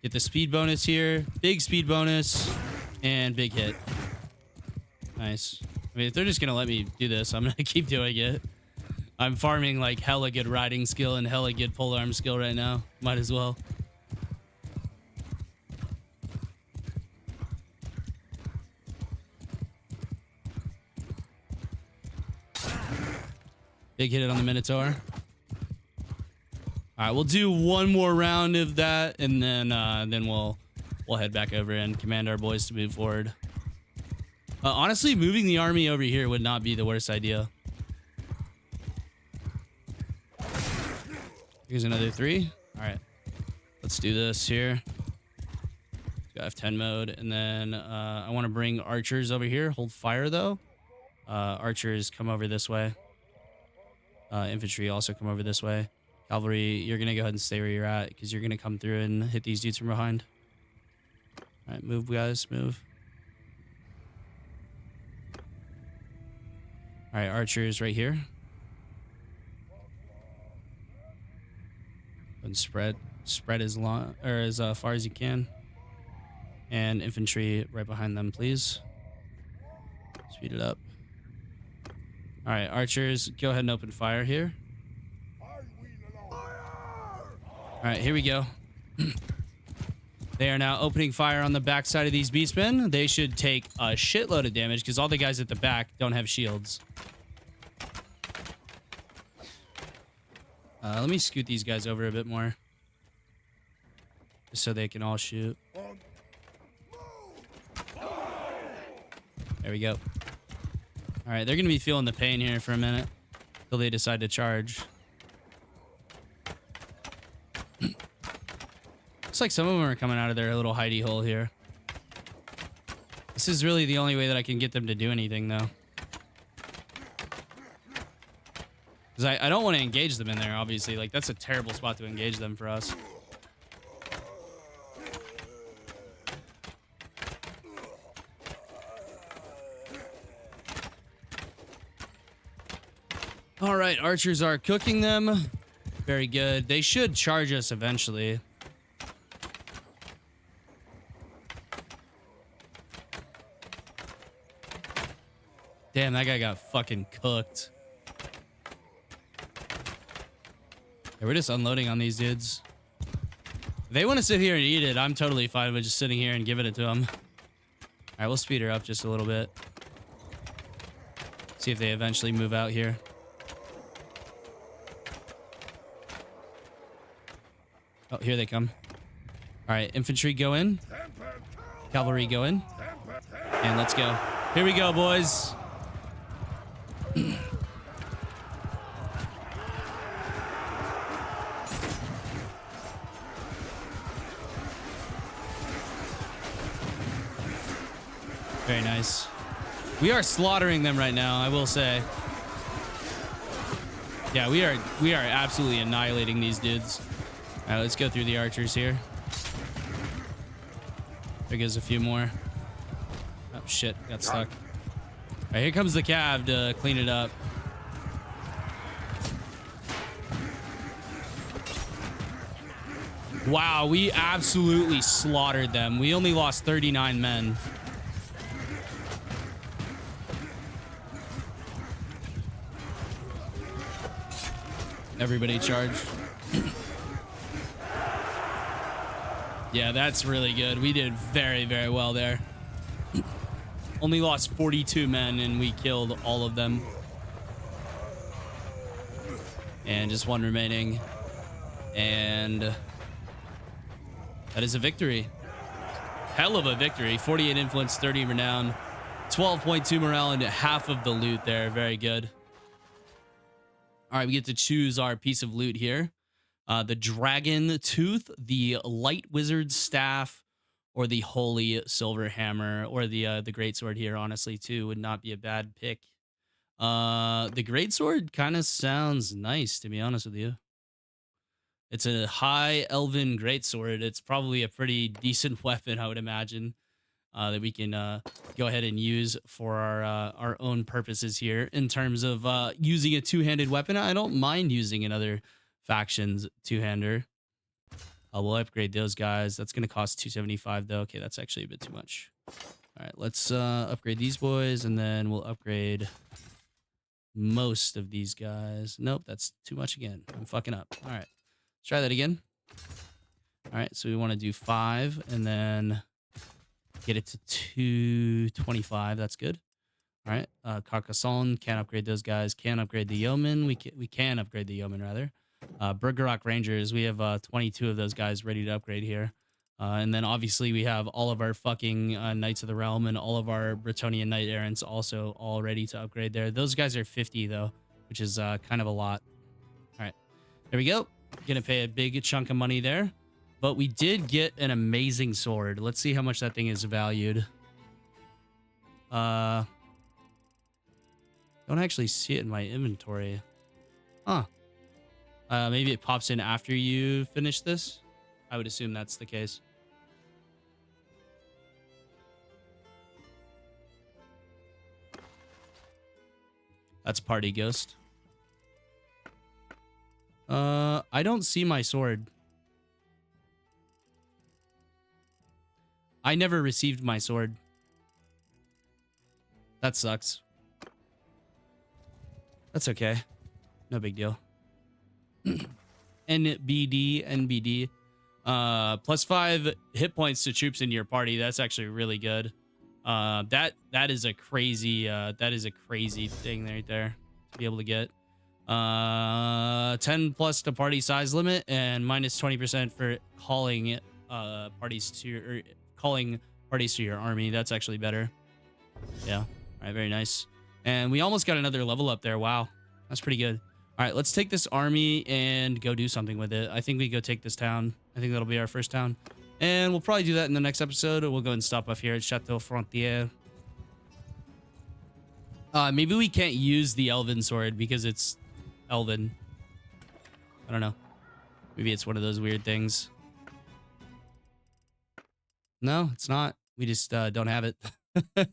Get the speed bonus here. Big speed bonus. And big hit. Nice. I mean, if they're just going to let me do this, I'm going to keep doing it. I'm farming like hella good riding skill and hella good polearm skill right now. Might as well. Big hit it on the Minotaur. All right, we'll do one more round of that, and then we'll head back over and command our boys to move forward. Honestly, moving the army over here would not be the worst idea. Here's another 3. All right, let's do this here. Go F10 mode, and then I want to bring archers over here. Hold fire though. Archers come over this way. Infantry also come over this way. Cavalry, you're going to go ahead and stay where you're at because you're going to come through and hit these dudes from behind. All right, move, guys, move. All right, archers right here. And spread as long or as far as you can. And infantry right behind them, please. Speed it up. All right, archers, go ahead and open fire here. All right, here we go. They are now opening fire on the backside of these Beastmen. They should take a shitload of damage because all the guys at the back don't have shields. Let me scoot these guys over a bit more. Just so they can all shoot. There we go. All right, they're going to be feeling the pain here for a minute until they decide to charge. Looks like some of them are coming out of their little hidey hole here. This is really the only way that I can get them to do anything, though. Because I don't want to engage them in there, obviously. Like, that's a terrible spot to engage them for us. All right, archers are cooking them. Very good. They should charge us eventually. Damn, that guy got fucking cooked. Yeah, we're just unloading on these dudes. If they want to sit here and eat it, I'm totally fine with just sitting here and giving it to them. All right, we'll speed her up just a little bit. See if they eventually move out here. Oh, here they come. All right, infantry go in. Cavalry go in. And let's go. Here we go, boys. Very nice. We are slaughtering them right now, I will say. Yeah, we are absolutely annihilating these dudes. All right, let's go through the archers here. There goes a few more. Oh, shit. Got stuck. All right, here comes the cav to clean it up. Wow, we absolutely slaughtered them. We only lost 39 men. Everybody charged. Yeah, that's really good. We did very, very well there. Only lost 42 men and we killed all of them. And just one remaining. And that is a victory. Hell of a victory. 48 influence, 30 renown, 12.2 morale, and half of the loot there. Very good. All right, we get to choose our piece of loot here. The Dragon Tooth, the Light Wizard Staff, or the Holy Silver Hammer, or the Greatsword here, honestly, too, would not be a bad pick. The Greatsword kind of sounds nice, to be honest with you. It's a high elven greatsword. It's probably a pretty decent weapon, I would imagine, that we can go ahead and use for our own purposes here in terms of using a two-handed weapon. I don't mind using another faction's two-hander. We'll upgrade those guys. That's going to cost 275 though. Okay, that's actually a bit too much. All right, let's upgrade these boys, and then we'll upgrade most of these guys. Nope, that's too much again. I'm fucking up. All right. Try that again. All right, so we want to do 5 and then get it to 225. That's good. All right, Carcassonne, can't upgrade those guys. Can't upgrade the Yeoman. We can upgrade the Yeoman, rather. Bergerac Rangers, we have 22 of those guys ready to upgrade here. And then obviously we have all of our fucking Knights of the Realm and all of our Bretonnia Knight Errants also all ready to upgrade there. Those guys are 50 though, which is kind of a lot. All right, there we go. Gonna pay a big chunk of money there, but we did get an amazing sword. Let's see how much that thing is valued. Don't actually see it in my inventory. Huh. Maybe it pops in after you finish this. I would assume that's the case. That's Party Ghost. I don't see my sword. I never received my sword. That sucks. That's okay. No big deal. NBD. Plus 5 hit points to troops in your party. That's actually really good. That is a crazy thing right there to be able to get. 10 plus to party size limit and minus 20% for calling parties to your army. That's actually better. Yeah. All right, very nice. And we almost got another level up there. Wow, that's pretty good. All right, let's take this army and go do something with it. I think we go take this town. I think that'll be our first town. And we'll probably do that in the next episode. We'll go and stop off here at Chateau Frontier. Maybe we can't use the Elven sword because it's Elven. I don't know. Maybe it's one of those weird things. No, it's not. We just don't have it.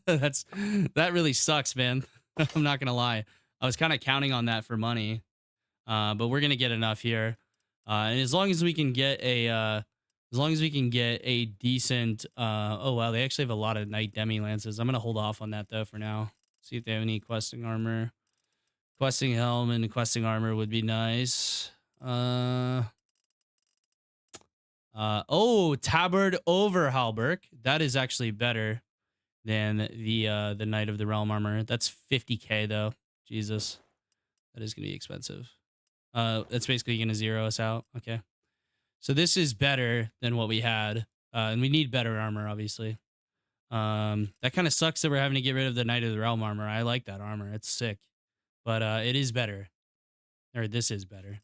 That really sucks, man. I'm not gonna lie. I was kind of counting on that for money, but we're gonna get enough here, and as long as we can get a decent. Oh wow, they actually have a lot of Knight Demi Lances. I'm gonna hold off on that though for now. See if they have any questing armor. Questing helm and questing armor would be nice. Oh, tabard over halberd. That is actually better than the Knight of the Realm armor. That's 50k though. Jesus, that is gonna be expensive. That's basically gonna zero us out. Okay, So this is better than what we had. And we need better armor, obviously. That kind of sucks that we're having to get rid of the Knight of the Realm armor. I like that armor. It's sick. But it is better. Or this is better.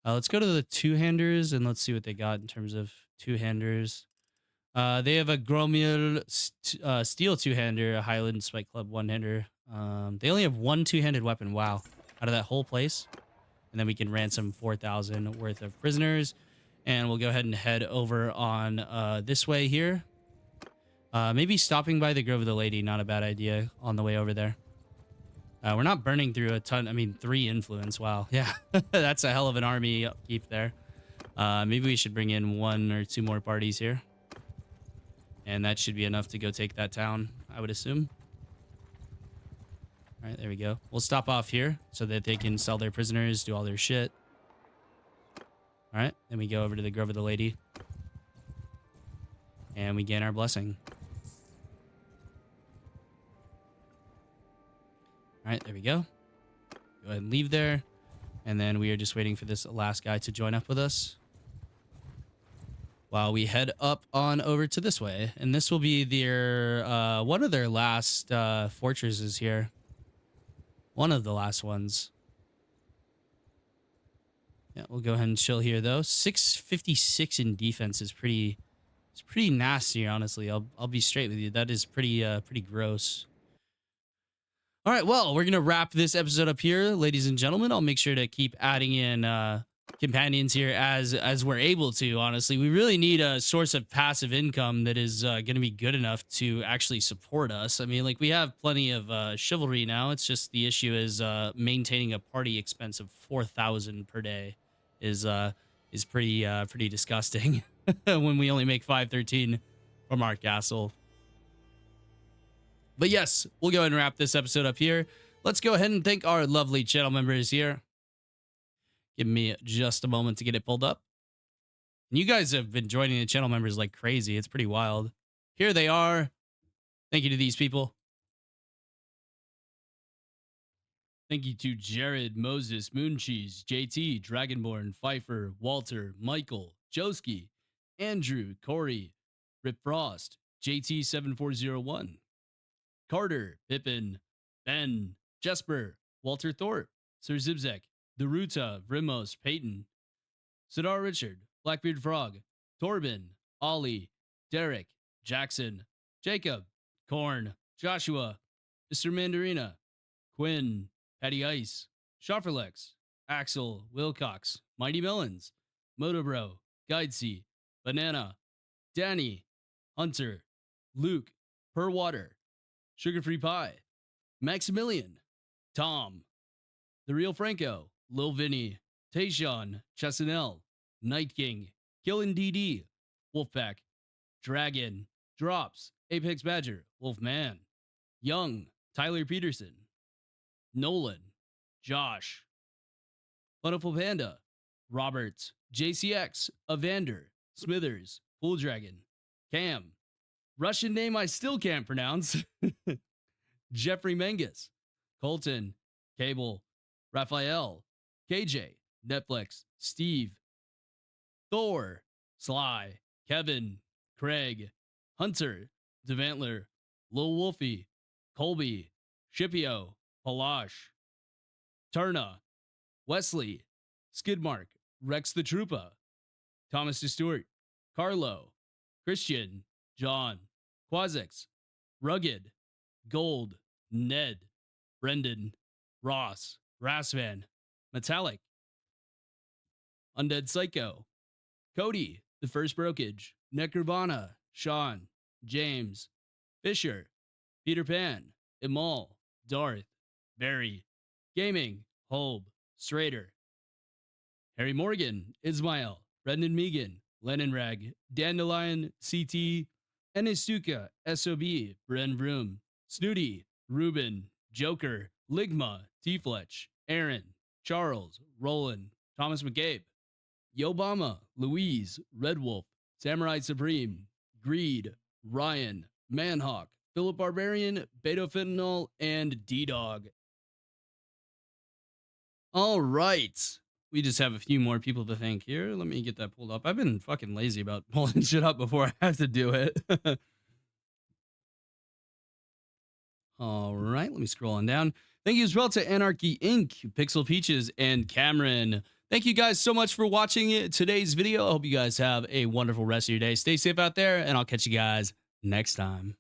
Let's go to the two-handers and let's see what they got in terms of two-handers. They have a Gromir steel two-hander, a Highland Spike Club one-hander. They only have one two-handed weapon. Wow. Out of that whole place. And then we can ransom 4,000 worth of prisoners. And we'll go ahead and head over on this way here. Maybe stopping by the Grove of the Lady, not a bad idea on the way over there. We're not burning through a ton. I mean, 3 influence. Wow. Yeah, that's a hell of an army upkeep there. Maybe we should bring in 1 or 2 more parties here. And that should be enough to go take that town, I would assume. All right, there we go. We'll stop off here so that they can sell their prisoners, do all their shit. All right, then we go over to the Grove of the Lady. And we gain our blessing. All right, there we go. Go ahead and leave there. And then we are just waiting for this last guy to join up with us while we head up on over to this way. And this will be their one of their last fortresses here. One of the last ones. Yeah, we'll go ahead and chill here though. 656 in defense is pretty. It's pretty nasty, honestly. I'll be straight with you. That is pretty gross. All right, well, we're gonna wrap this episode up here, ladies and gentlemen. I'll make sure to keep adding in companions here as we're able to. Honestly, we really need a source of passive income that is gonna be good enough to actually support us. I mean, like we have plenty of chivalry now. It's just the issue is maintaining a party expense of 4,000 per day is pretty disgusting when we only make 513 from our castle. But yes, we'll go ahead and wrap this episode up here. Let's go ahead and thank our lovely channel members here. Give me just a moment to get it pulled up. And you guys have been joining the channel members like crazy. It's pretty wild. Here they are. Thank you to these people. Thank you to Jared, Moses, Mooncheese, JT, Dragonborn, Pfeiffer, Walter, Michael, Joski, Andrew, Corey, Rip Frost, JT7401. Carter, Pippin, Ben, Jesper, Walter Thorpe, Sir Zibzek, Daruta, Rimos, Peyton, Sidar Richard, Blackbeard Frog, Torben, Ollie, Derek, Jackson, Jacob, Korn, Joshua, Mr. Mandarina, Quinn, Patty Ice, Schofferlex, Axel, Wilcox, Mighty Melons, Motobro, Guidesy, Banana, Danny, Hunter, Luke, Perwater, Sugar-Free Pie, Maximilian, Tom, The Real Franco, Lil Vinny, Tayshawn, Chessinel, Night King, Killin DD, Wolfpack, Dragon, Drops, Apex Badger, Wolfman, Young, Tyler Peterson, Nolan, Josh, Plentiful Panda, Robert, JCX, Evander, Smithers, Pool Dragon, Cam, Russian name I still can't pronounce, Jeffrey Menges, Colton, Cable, Raphael, KJ, Netflix, Steve, Thor, Sly, Kevin, Craig, Hunter, Devantler, Lil Wolfie, Colby, Shipio, Palash, Turna, Wesley, Skidmark, Rex the Troopa, Thomas DeStewart, Carlo, Christian, John, Quazix, Rugged, Gold, Ned, Brendan, Ross, Rasvan, Metallic, Undead Psycho, Cody, The First Brokage, Necrovana, Sean, James, Fisher, Peter Pan, Imal, Darth, Barry, Gaming, Holb, Strader, Harry Morgan, Ismail, Brendan Megan, Lennon Rag, Dandelion, CT, Enistuka, SOB, Bren Vroom, Snooty, Ruben, Joker, Ligma, T-Fletch, Aaron, Charles, Roland, Thomas McCabe, Yobama, Louise, Red Wolf, Samurai Supreme, Greed, Ryan, Manhawk, Philip Barbarian, Beto Fentanyl, and D-Dog. All right. We just have a few more people to thank here. Let me get that pulled up. I've been fucking lazy about pulling shit up before I have to do it. All right, let me scroll on down. Thank you as well to Anarchy Inc., Pixel Peaches, and Cameron. Thank you guys so much for watching today's video. I hope you guys have a wonderful rest of your day. Stay safe out there, and I'll catch you guys next time.